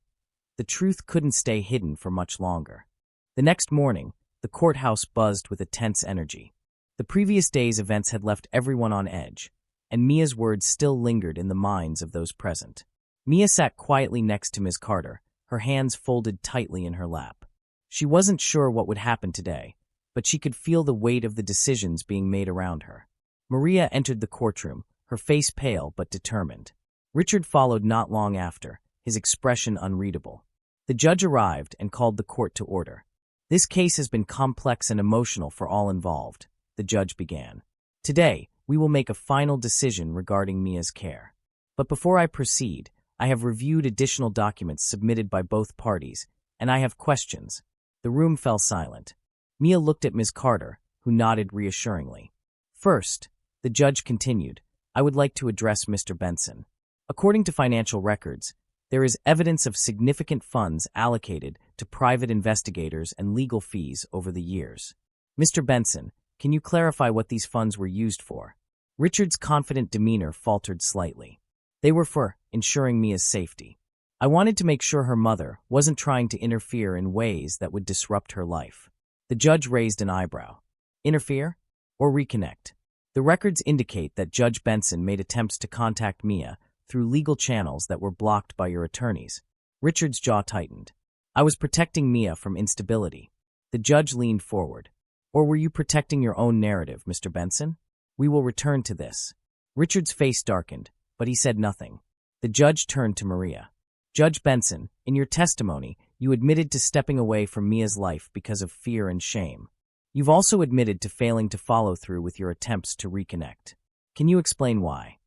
The truth couldn't stay hidden for much longer. The next morning, the courthouse buzzed with a tense energy. The previous day's events had left everyone on edge, and Mia's words still lingered in the minds of those present. Mia sat quietly next to Ms. Carter, her hands folded tightly in her lap. She wasn't sure what would happen today, but she could feel the weight of the decisions being made around her. Maria entered the courtroom, her face pale but determined. Richard followed not long after, his expression unreadable. The judge arrived and called the court to order. "This case has been complex and emotional for all involved," the judge began. "Today, we will make a final decision regarding Mia's care. But before I proceed, I have reviewed additional documents submitted by both parties, and I have questions." The room fell silent. Mia looked at Ms. Carter, who nodded reassuringly. "First," the judge continued, "I would like to address Mr. Benson. According to financial records, there is evidence of significant funds allocated to private investigators and legal fees over the years. Mr. Benson, can you clarify what these funds were used for?" Richard's confident demeanor faltered slightly. "They were for ensuring Mia's safety. I wanted to make sure her mother wasn't trying to interfere in ways that would disrupt her life." The judge raised an eyebrow. "Interfere? Or reconnect?" The records indicate that Judge Benson made attempts to contact Mia through legal channels that were blocked by your attorneys. Richard's jaw tightened. "I was protecting Mia from instability." The judge leaned forward. "Or were you protecting your own narrative, Mr. Benson? We will return to this." Richard's face darkened, but he said nothing. The judge turned to Maria. "Judge Benson, in your testimony, you admitted to stepping away from Mia's life because of fear and shame. You've also admitted to failing to follow through with your attempts to reconnect. Can you explain why?"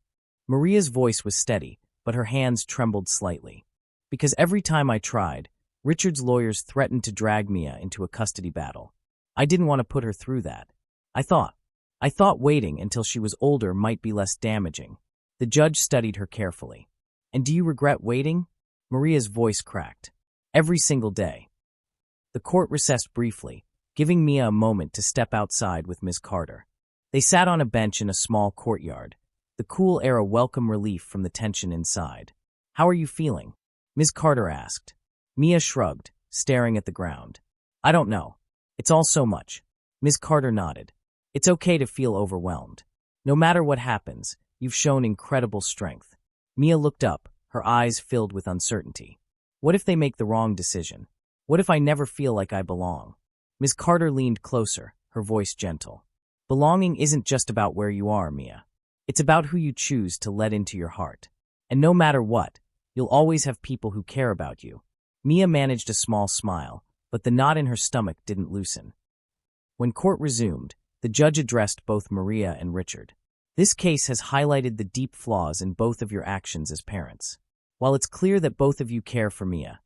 Maria's voice was steady, but her hands trembled slightly. "Because every time I tried, Richard's lawyers threatened to drag Mia into a custody battle. I didn't want to put her through that. I thought waiting until she was older might be less damaging." The judge studied her carefully. "And do you regret waiting?" Maria's voice cracked. "Every single day." The court recessed briefly, giving Mia a moment to step outside with Ms. Carter. They sat on a bench in a small courtyard, the cool air a welcome relief from the tension inside. How are you feeling? Ms. Carter asked. Mia shrugged, staring at the ground. I don't know. It's all so much. Ms. Carter nodded. It's okay to feel overwhelmed. No matter what happens, you've shown incredible strength. Mia looked up, her eyes filled with uncertainty. What if they make the wrong decision? What if I never feel like I belong? Ms. Carter leaned closer, her voice gentle. Belonging isn't just about where you are, Mia. It's about who you choose to let into your heart. And no matter what, you'll always have people who care about you. Mia managed a small smile, but the knot in her stomach didn't loosen. When court resumed, the judge addressed both Maria and Richard. This case has highlighted the deep flaws in both of your actions as parents. While it's clear that both of you care for Mia,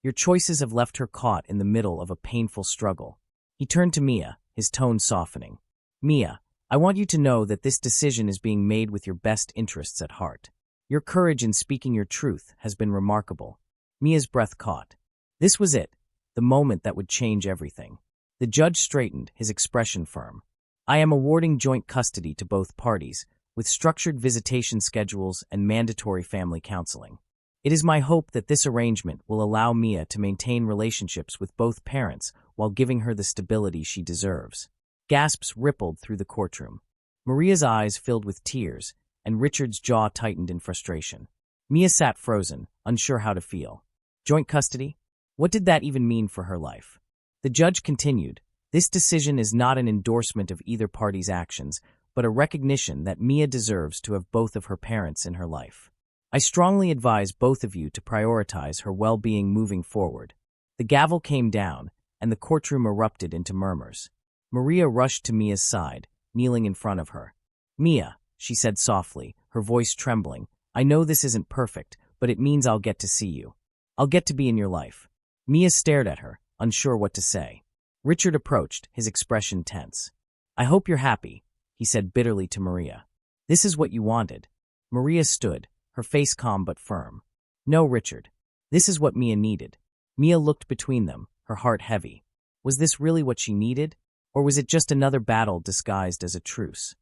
your choices have left her caught in the middle of a painful struggle. He turned to Mia, his tone softening. Mia, I want you to know that this decision is being made with your best interests at heart. Your courage in speaking your truth has been remarkable. Mia's breath caught. This was it, the moment that would change everything. The judge straightened, his expression firm. I am awarding joint custody to both parties, with structured visitation schedules and mandatory family counseling. It is my hope that this arrangement will allow Mia to maintain relationships with both parents while giving her the stability she deserves. Gasps rippled through the courtroom. Maria's eyes filled with tears, and Richard's jaw tightened in frustration. Mia sat frozen, unsure how to feel. Joint custody? What did that even mean for her life? The judge continued, this decision is not an endorsement of either party's actions, but a recognition that Mia deserves to have both of her parents in her life. I strongly advise both of you to prioritize her well-being moving forward. The gavel came down, and the courtroom erupted into murmurs. Maria rushed to Mia's side, kneeling in front of her. Mia, she said softly, her voice trembling, I know this isn't perfect, but it means I'll get to see you. I'll get to be in your life. Mia stared at her, unsure what to say. Richard approached, his expression tense. I hope you're happy, he said bitterly to Maria. This is what you wanted. Maria stood, her face calm but firm. No, Richard. This is what Mia needed. Mia looked between them, her heart heavy. Was this really what she needed? Or was it just another battle disguised as a truce?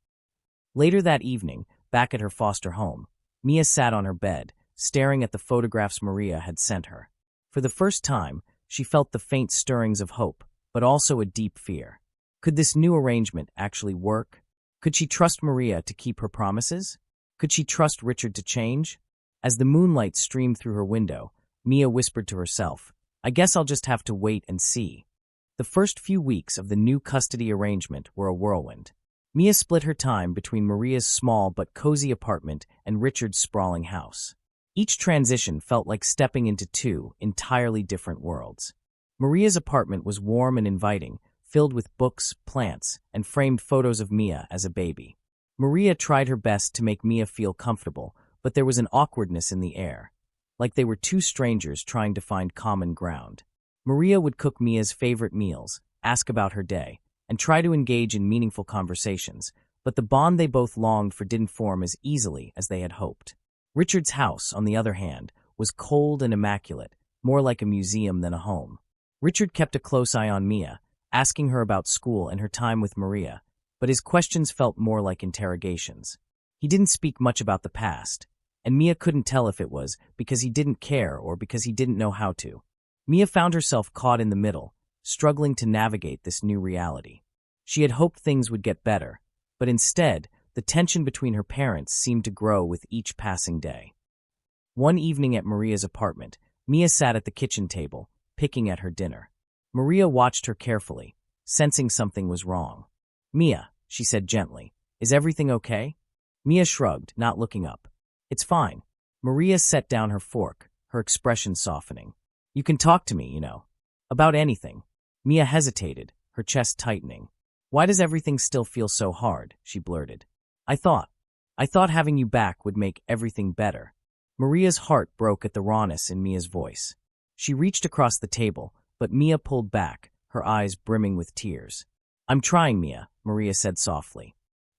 Later that evening, back at her foster home, Mia sat on her bed, staring at the photographs Maria had sent her. For the first time, she felt the faint stirrings of hope, but also a deep fear. Could this new arrangement actually work? Could she trust Maria to keep her promises? Could she trust Richard to change? As the moonlight streamed through her window, Mia whispered to herself, I guess I'll just have to wait and see. The first few weeks of the new custody arrangement were a whirlwind. Mia split her time between Maria's small but cozy apartment and Richard's sprawling house. Each transition felt like stepping into two entirely different worlds. Maria's apartment was warm and inviting, filled with books, plants, and framed photos of Mia as a baby. Maria tried her best to make Mia feel comfortable, but there was an awkwardness in the air, like they were two strangers trying to find common ground. Maria would cook Mia's favorite meals, ask about her day, and try to engage in meaningful conversations, but the bond they both longed for didn't form as easily as they had hoped. Richard's house, on the other hand, was cold and immaculate, more like a museum than a home. Richard kept a close eye on Mia, asking her about school and her time with Maria, but his questions felt more like interrogations. He didn't speak much about the past, and Mia couldn't tell if it was because he didn't care or because he didn't know how to. Mia found herself caught in the middle, struggling to navigate this new reality. She had hoped things would get better, but instead, the tension between her parents seemed to grow with each passing day. One evening at Maria's apartment, Mia sat at the kitchen table, picking at her dinner. Maria watched her carefully, sensing something was wrong. Mia, she said gently, is everything okay? Mia shrugged, not looking up. It's fine. Maria set down her fork, her expression softening. You can talk to me, about anything. Mia hesitated, her chest tightening. Why does everything still feel so hard? She blurted. I thought having you back would make everything better. Maria's heart broke at the rawness in Mia's voice. She reached across the table, but Mia pulled back, her eyes brimming with tears. I'm trying, Mia, Maria said softly.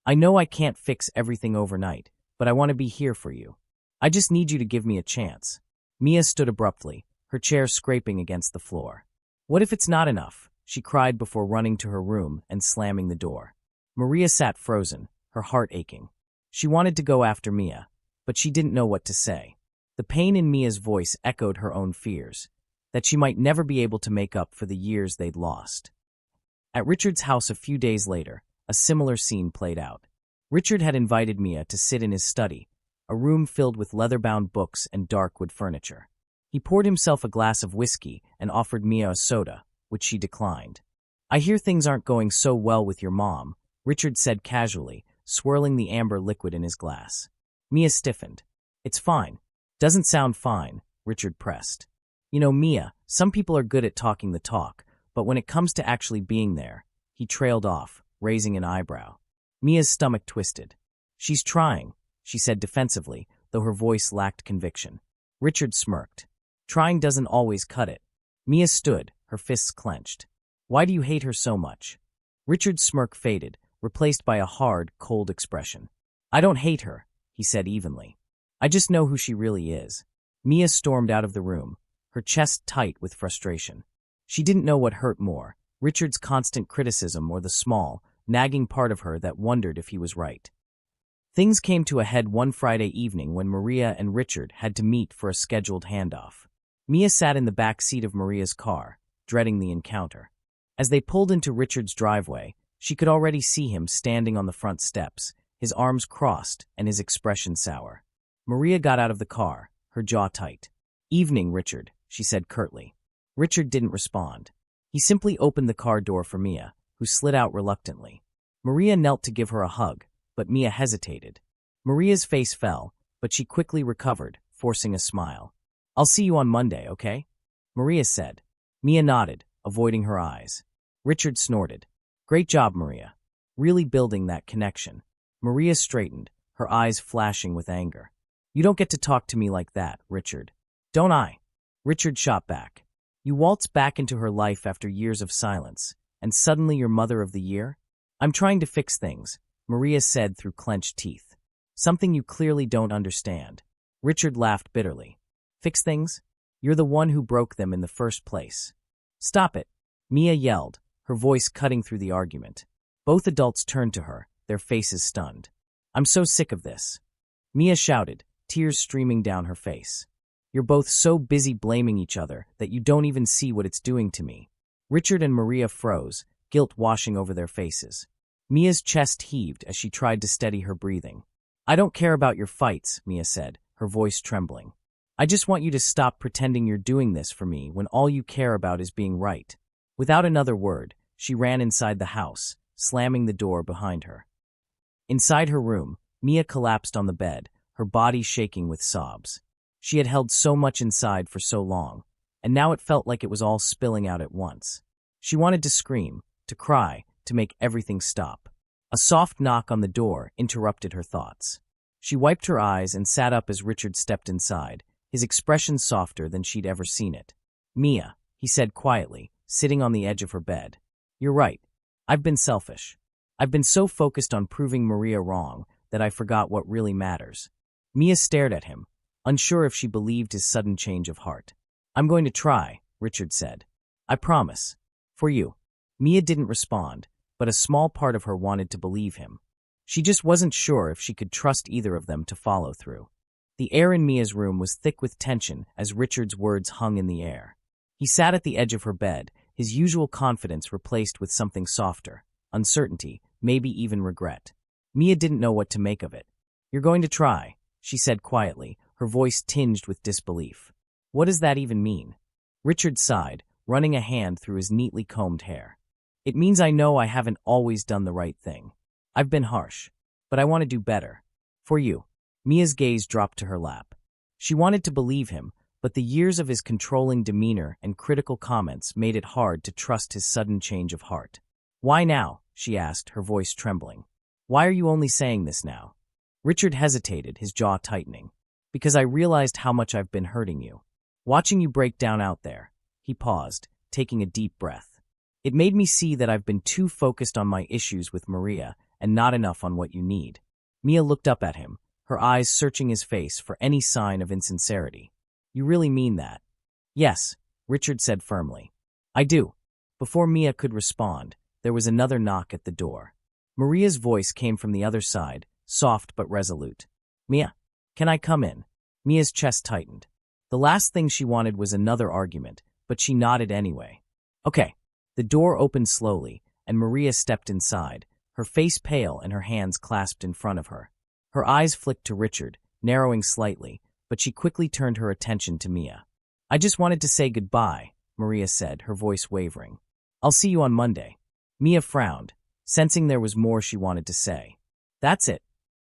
I know I can't fix everything overnight, but I want to be here for you. I just need you to give me a chance. Mia stood abruptly, her chair scraping against the floor. What if it's not enough? She cried before running to her room and slamming the door. Maria sat frozen, her heart aching. She wanted to go after Mia, but she didn't know what to say. The pain in Mia's voice echoed her own fears, that she might never be able to make up for the years they'd lost. At Richard's house a few days later, a similar scene played out. Richard had invited Mia to sit in his study, a room filled with leather-bound books and dark wood furniture. He poured himself a glass of whiskey and offered Mia a soda, which she declined. "I hear things aren't going so well with your mom," Richard said casually, swirling the amber liquid in his glass. Mia stiffened. "It's fine." "Doesn't sound fine," Richard pressed. "You know, Mia, some people are good at talking the talk, but when it comes to actually being there," he trailed off, raising an eyebrow. Mia's stomach twisted. "She's trying," she said defensively, though her voice lacked conviction. Richard smirked. "Trying doesn't always cut it." Mia stood, her fists clenched. "Why do you hate her so much?" Richard's smirk faded, replaced by a hard, cold expression. "I don't hate her," he said evenly. "I just know who she really is." Mia stormed out of the room, her chest tight with frustration. She didn't know what hurt more, Richard's constant criticism or the small, nagging part of her that wondered if he was right. Things came to a head one Friday evening when Maria and Richard had to meet for a scheduled handoff. Mia sat in the back seat of Maria's car, dreading the encounter. As they pulled into Richard's driveway, she could already see him standing on the front steps, his arms crossed and his expression sour. Maria got out of the car, her jaw tight. "Evening, Richard," she said curtly. Richard didn't respond. He simply opened the car door for Mia, who slid out reluctantly. Maria knelt to give her a hug, but Mia hesitated. Maria's face fell, but she quickly recovered, forcing a smile. "I'll see you on Monday, okay?" Maria said. Mia nodded, avoiding her eyes. Richard snorted. "Great job, Maria. Really building that connection." Maria straightened, her eyes flashing with anger. "You don't get to talk to me like that, Richard." "Don't I?" Richard shot back. "You waltz back into her life after years of silence, and suddenly you're Mother of the Year?" "I'm trying to fix things," Maria said through clenched teeth. "Something you clearly don't understand." Richard laughed bitterly. "Fix things? You're the one who broke them in the first place." "Stop it," Mia yelled, her voice cutting through the argument. Both adults turned to her, their faces stunned. "I'm so sick of this," Mia shouted, tears streaming down her face. "You're both so busy blaming each other that you don't even see what it's doing to me." Richard and Maria froze, guilt washing over their faces. Mia's chest heaved as she tried to steady her breathing. "I don't care about your fights," Mia said, her voice trembling. "I just want you to stop pretending you're doing this for me when all you care about is being right." Without another word, she ran inside the house, slamming the door behind her. Inside her room, Mia collapsed on the bed, her body shaking with sobs. She had held so much inside for so long, and now it felt like it was all spilling out at once. She wanted to scream, to cry, to make everything stop. A soft knock on the door interrupted her thoughts. She wiped her eyes and sat up as Richard stepped inside, his expression softer than she'd ever seen it. "Mia," he said quietly, sitting on the edge of her bed. "You're right. I've been selfish. I've been so focused on proving Maria wrong that I forgot what really matters." Mia stared at him, unsure if she believed his sudden change of heart. "I'm going to try," Richard said. "I promise. For you." Mia didn't respond, but a small part of her wanted to believe him. She just wasn't sure if she could trust either of them to follow through. The air in Mia's room was thick with tension as Richard's words hung in the air. He sat at the edge of her bed, his usual confidence replaced with something softer, uncertainty, maybe even regret. Mia didn't know what to make of it. "You're going to try," she said quietly, her voice tinged with disbelief. "What does that even mean?" Richard sighed, running a hand through his neatly combed hair. "It means I know I haven't always done the right thing. I've been harsh, but I want to do better. For you." Mia's gaze dropped to her lap. She wanted to believe him, but the years of his controlling demeanor and critical comments made it hard to trust his sudden change of heart. "Why now?" she asked, her voice trembling. "Why are you only saying this now?" Richard hesitated, his jaw tightening. "Because I realized how much I've been hurting you. Watching you break down out there." He paused, taking a deep breath. "It made me see that I've been too focused on my issues with Maria and not enough on what you need." Mia looked up at him, her eyes searching his face for any sign of insincerity. "You really mean that?" "Yes," Richard said firmly. "I do." Before Mia could respond, there was another knock at the door. Maria's voice came from the other side, soft but resolute. "Mia, can I come in?" Mia's chest tightened. The last thing she wanted was another argument, but she nodded anyway. Okay. The door opened slowly, and Maria stepped inside, her face pale and her hands clasped in front of her. Her eyes flicked to Richard, narrowing slightly, but she quickly turned her attention to Mia. I just wanted to say goodbye, Maria said, her voice wavering. I'll see you on Monday. Mia frowned, sensing there was more she wanted to say. That's it.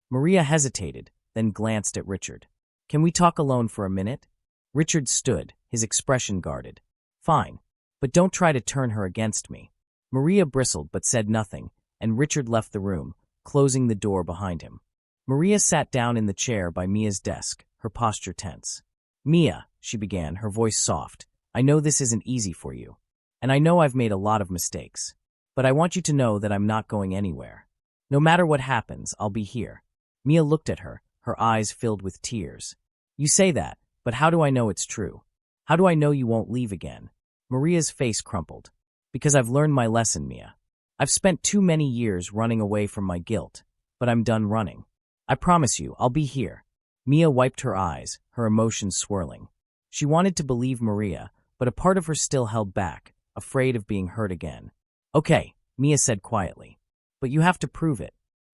Maria hesitated, then glanced at Richard. Can we talk alone for a minute? Richard stood, his expression guarded. Fine, but don't try to turn her against me. Maria bristled but said nothing, and Richard left the room, closing the door behind him. Maria sat down in the chair by Mia's desk, her posture tense. Mia, she began, her voice soft, I know this isn't easy for you. And I know I've made a lot of mistakes. But I want you to know that I'm not going anywhere. No matter what happens, I'll be here. Mia looked at her, her eyes filled with tears. You say that, but how do I know it's true? How do I know you won't leave again? Maria's face crumpled. Because I've learned my lesson, Mia. I've spent too many years running away from my guilt, but I'm done running. I promise you, I'll be here. Mia wiped her eyes, her emotions swirling. She wanted to believe Maria, but a part of her still held back, afraid of being hurt again. Okay, Mia said quietly. But you have to prove it.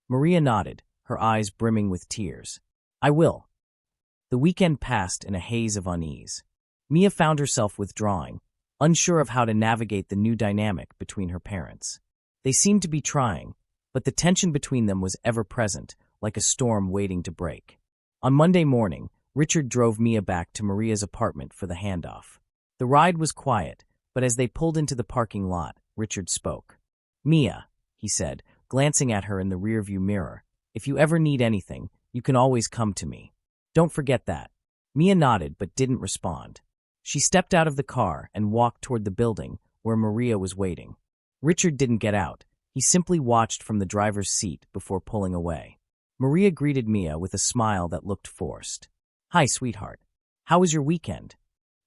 Maria nodded, her eyes brimming with tears. I will. The weekend passed in a haze of unease. Mia found herself withdrawing, unsure of how to navigate the new dynamic between her parents. They seemed to be trying, but the tension between them was ever present, like a storm waiting to break. On Monday morning, Richard drove Mia back to Maria's apartment for the handoff. The ride was quiet, but as they pulled into the parking lot, Richard spoke. Mia, he said, glancing at her in the rearview mirror, if you ever need anything, you can always come to me. Don't forget that. Mia nodded but didn't respond. She stepped out of the car and walked toward the building where Maria was waiting. Richard didn't get out. He simply watched from the driver's seat before pulling away. Maria greeted Mia with a smile that looked forced. Hi, sweetheart. How was your weekend?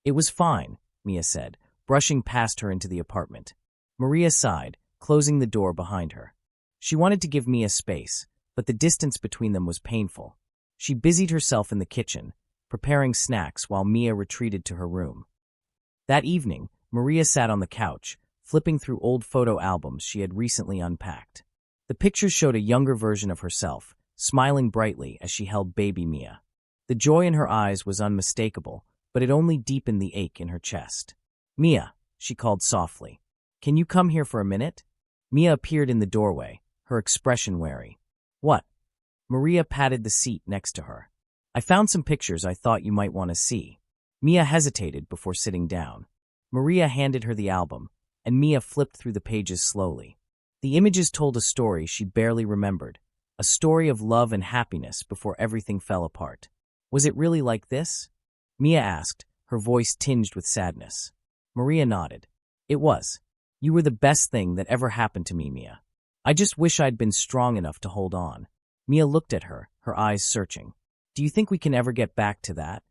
It was fine, Mia said, brushing past her into the apartment. Maria sighed, closing the door behind her. She wanted to give Mia space, but the distance between them was painful. She busied herself in the kitchen, preparing snacks while Mia retreated to her room. That evening, Maria sat on the couch, flipping through old photo albums she had recently unpacked. The pictures showed a younger version of herself, smiling brightly as she held baby Mia. The joy in her eyes was unmistakable, but it only deepened the ache in her chest. Mia, she called softly. Can you come here for a minute? Mia appeared in the doorway, her expression wary. What? Maria patted the seat next to her. I found some pictures I thought you might want to see. Mia hesitated before sitting down. Maria handed her the album, and Mia flipped through the pages slowly. The images told a story she barely remembered, a story of love and happiness before everything fell apart. Was it really like this? Mia asked, her voice tinged with sadness. Maria nodded. It was. You were the best thing that ever happened to me, Mia. I just wish I'd been strong enough to hold on. Mia looked at her, her eyes searching. Do you think we can ever get back to that?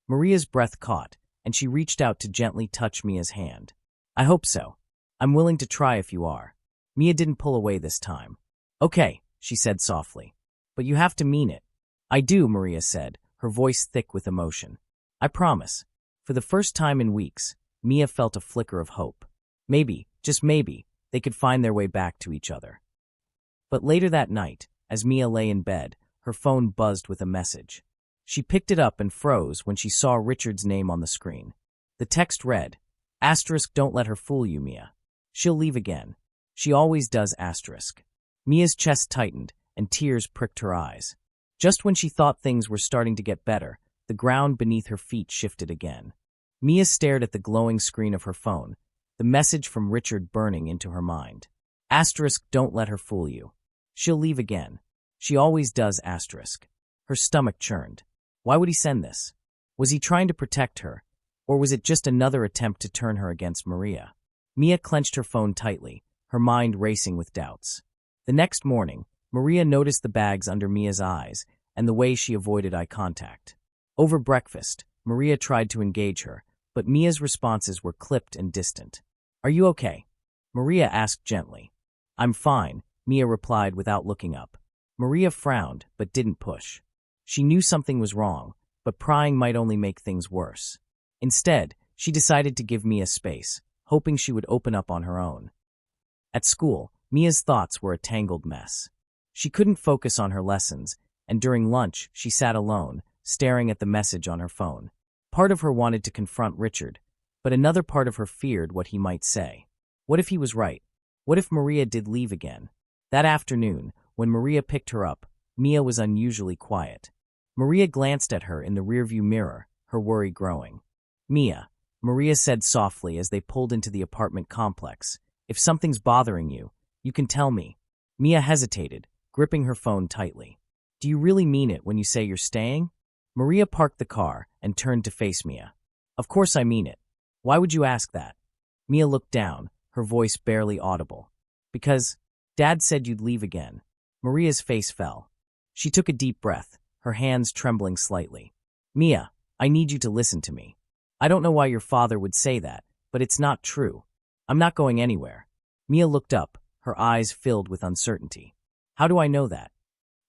Maria's breath caught, and she reached out to gently touch Mia's hand. I hope so. I'm willing to try if you are. Mia didn't pull away this time. Okay, she said softly. But you have to mean it. I do, Maria said, her voice thick with emotion. I promise. For the first time in weeks, Mia felt a flicker of hope. Maybe, just maybe, they could find their way back to each other. But later that night, as Mia lay in bed, her phone buzzed with a message. She picked it up and froze when she saw Richard's name on the screen. The text read, "Don't let her fool you, Mia. She'll leave again. She always does." Mia's chest tightened, and tears pricked her eyes. Just when she thought things were starting to get better, the ground beneath her feet shifted again. Mia stared at the glowing screen of her phone, the message from Richard burning into her mind. Don't let her fool you. She'll leave again. She always does. Her stomach churned. Why would he send this? Was he trying to protect her, or was it just another attempt to turn her against Maria? Mia clenched her phone tightly, her mind racing with doubts. The next morning, Maria noticed the bags under Mia's eyes and the way she avoided eye contact. Over breakfast, Maria tried to engage her, but Mia's responses were clipped and distant. Are you okay? Maria asked gently. I'm fine, Mia replied without looking up. Maria frowned, but didn't push. She knew something was wrong, but prying might only make things worse. Instead, she decided to give Mia space, hoping she would open up on her own. At school, Mia's thoughts were a tangled mess. She couldn't focus on her lessons, and during lunch, she sat alone, staring at the message on her phone. Part of her wanted to confront Richard, but another part of her feared what he might say. What if he was right? What if Maria did leave again? That afternoon, when Maria picked her up, Mia was unusually quiet. Maria glanced at her in the rearview mirror, her worry growing. "Mia," Maria said softly as they pulled into the apartment complex, "if something's bothering you, you can tell me." Mia hesitated, gripping her phone tightly. "Do you really mean it when you say you're staying?" Maria parked the car and turned to face Mia. "Of course I mean it. Why would you ask that?" Mia looked down, her voice barely audible. "Because Dad said you'd leave again." Maria's face fell. She took a deep breath, her hands trembling slightly. "Mia, I need you to listen to me. I don't know why your father would say that, but it's not true. I'm not going anywhere." Mia looked up, her eyes filled with uncertainty. "How do I know that?"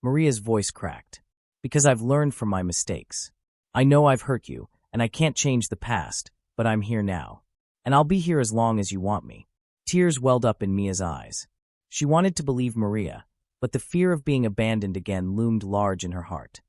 Maria's voice cracked. "Because I've learned from my mistakes. I know I've hurt you, and I can't change the past, but I'm here now. And I'll be here as long as you want me." Tears welled up in Mia's eyes. She wanted to believe Maria, but the fear of being abandoned again loomed large in her heart.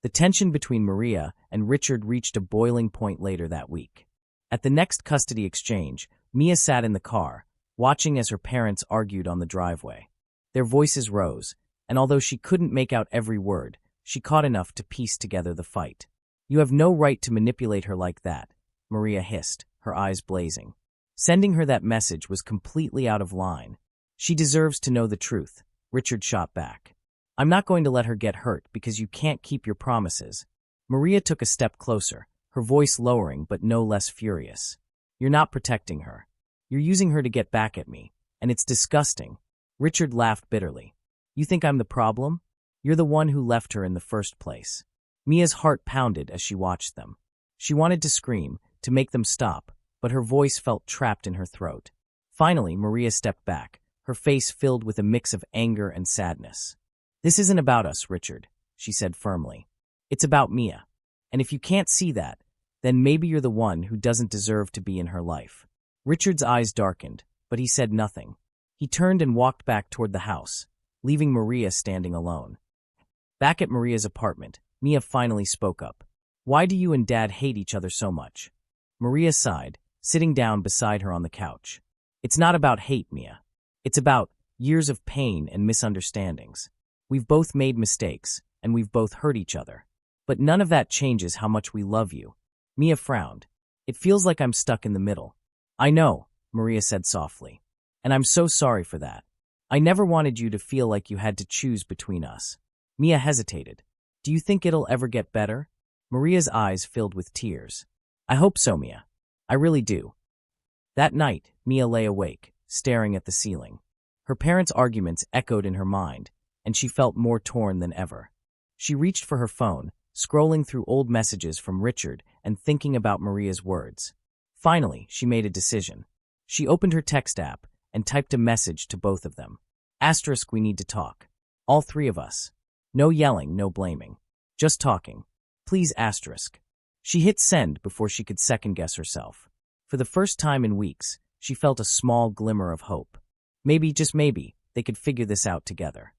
The tension between Maria and Richard reached a boiling point later that week. At the next custody exchange, Mia sat in the car, watching as her parents argued on the driveway. Their voices rose, and although she couldn't make out every word, she caught enough to piece together the fight. "You have no right to manipulate her like that," Maria hissed, her eyes blazing. Sending her that message was completely out of line. "She deserves to know the truth," Richard shot back. "I'm not going to let her get hurt because you can't keep your promises." Maria took a step closer, her voice lowering but no less furious. "You're not protecting her. You're using her to get back at me, and it's disgusting." Richard laughed bitterly. "You think I'm the problem? You're the one who left her in the first place." Mia's heart pounded as she watched them. She wanted to scream, to make them stop, but her voice felt trapped in her throat. Finally, Maria stepped back, her face filled with a mix of anger and sadness. "This isn't about us, Richard," she said firmly. "It's about Mia. And if you can't see that, then maybe you're the one who doesn't deserve to be in her life." Richard's eyes darkened, but he said nothing. He turned and walked back toward the house, leaving Maria standing alone. Back at Maria's apartment, Mia finally spoke up. "Why do you and Dad hate each other so much?" Maria sighed, sitting down beside her on the couch. "It's not about hate, Mia. It's about years of pain and misunderstandings. We've both made mistakes, and we've both hurt each other. But none of that changes how much we love you." Mia frowned. "It feels like I'm stuck in the middle." "I know," Maria said softly. "And I'm so sorry for that. I never wanted you to feel like you had to choose between us." Mia hesitated. "Do you think it'll ever get better?" Maria's eyes filled with tears. "I hope so, Mia. I really do." That night, Mia lay awake, staring at the ceiling. Her parents' arguments echoed in her mind, and she felt more torn than ever. She reached for her phone, scrolling through old messages from Richard and thinking about Maria's words. Finally, she made a decision. She opened her text app and typed a message to both of them. "We need to talk. All three of us. No yelling, no blaming. Just talking. Please, *." She hit send before she could second-guess herself. For the first time in weeks, she felt a small glimmer of hope. Maybe, just maybe, they could figure this out together.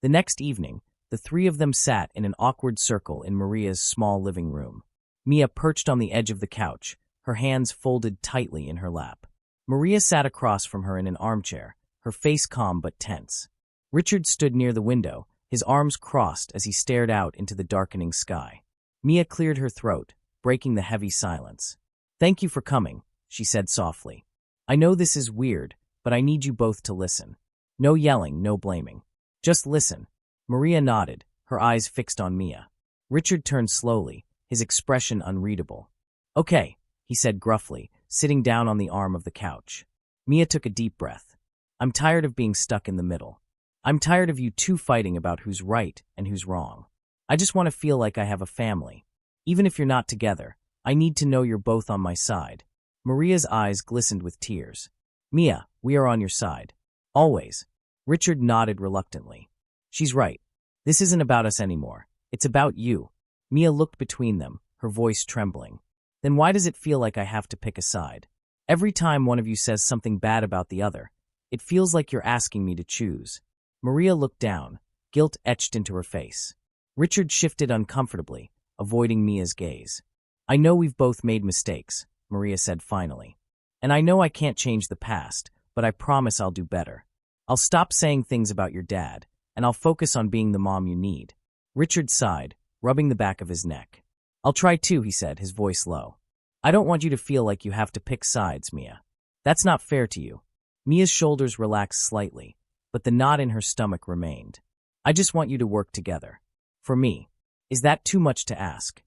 The next evening, the three of them sat in an awkward circle in Maria's small living room. Mia perched on the edge of the couch, her hands folded tightly in her lap. Maria sat across from her in an armchair, her face calm but tense. Richard stood near the window, his arms crossed as he stared out into the darkening sky. Mia cleared her throat, breaking the heavy silence. "Thank you for coming," she said softly. "I know this is weird, but I need you both to listen. No yelling, no blaming. Just listen." Maria nodded, her eyes fixed on Mia. Richard turned slowly, his expression unreadable. "Okay," he said gruffly, sitting down on the arm of the couch. Mia took a deep breath. "I'm tired of being stuck in the middle. I'm tired of you two fighting about who's right and who's wrong. I just want to feel like I have a family. Even if you're not together, I need to know you're both on my side." Maria's eyes glistened with tears. "Mia, we are on your side. Always." Richard nodded reluctantly. "She's right. This isn't about us anymore. It's about you." Mia looked between them, her voice trembling. Then why does it feel like I have to pick a side? Every time one of you says something bad about the other, it feels like you're asking me to choose. Maria looked down, guilt etched into her face. Richard shifted uncomfortably, avoiding Mia's gaze. I know we've both made mistakes, Maria said finally. And I know I can't change the past, but I promise I'll do better. I'll stop saying things about your dad, and I'll focus on being the mom you need. Richard sighed, rubbing the back of his neck. I'll try too, he said, his voice low. I don't want you to feel like you have to pick sides, Mia. That's not fair to you. Mia's shoulders relaxed slightly, but the knot in her stomach remained. I just want you to work together. For me. Is that too much to ask?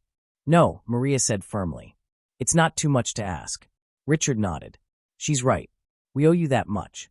No, Maria said firmly. It's not too much to ask. Richard nodded. She's right. We owe you that much.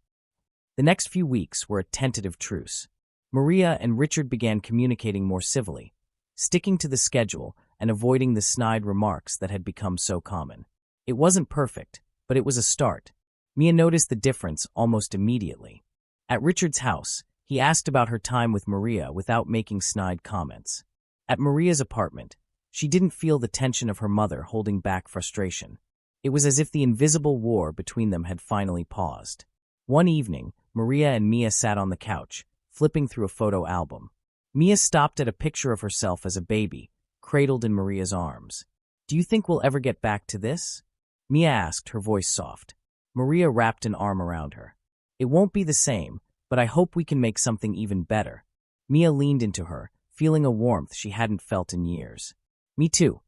The next few weeks were a tentative truce. Maria and Richard began communicating more civilly, sticking to the schedule and avoiding the snide remarks that had become so common. It wasn't perfect, but it was a start. Mia noticed the difference almost immediately. At Richard's house, he asked about her time with Maria without making snide comments. At Maria's apartment, she didn't feel the tension of her mother holding back frustration. It was as if the invisible war between them had finally paused. One evening, Maria and Mia sat on the couch, flipping through a photo album. Mia stopped at a picture of herself as a baby, cradled in Maria's arms. Do you think we'll ever get back to this? Mia asked, her voice soft. Maria wrapped an arm around her. It won't be the same, but I hope we can make something even better. Mia leaned into her, feeling a warmth she hadn't felt in years. Me too.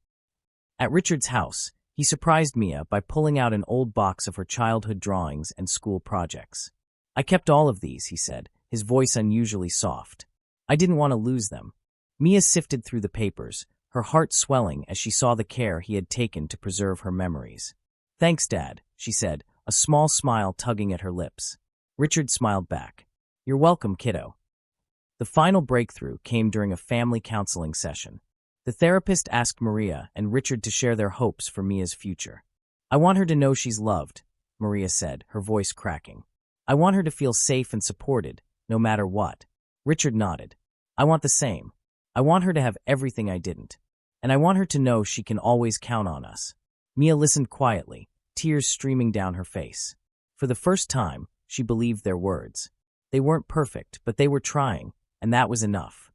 At Richard's house, he surprised Mia by pulling out an old box of her childhood drawings and school projects. I kept all of these, he said, his voice unusually soft. I didn't want to lose them. Mia sifted through the papers, her heart swelling as she saw the care he had taken to preserve her memories. Thanks, Dad, she said, a small smile tugging at her lips. Richard smiled back. You're welcome, kiddo. The final breakthrough came during a family counseling session. The therapist asked Maria and Richard to share their hopes for Mia's future. I want her to know she's loved, Maria said, her voice cracking. I want her to feel safe and supported, no matter what. Richard nodded. I want the same. I want her to have everything I didn't. And I want her to know she can always count on us. Mia listened quietly, tears streaming down her face. For the first time, she believed their words. They weren't perfect, but they were trying, and that was enough.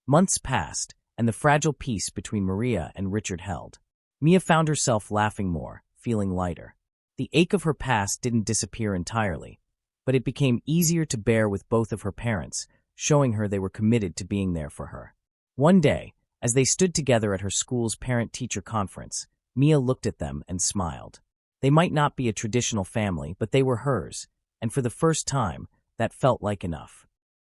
Months passed, and the fragile peace between Maria and Richard held. Mia found herself laughing more, feeling lighter. The ache of her past didn't disappear entirely, but it became easier to bear with both of her parents, showing her they were committed to being there for her. One day, as they stood together at her school's parent-teacher conference, Mia looked at them and smiled. They might not be a traditional family, but they were hers, and for the first time, that felt like enough.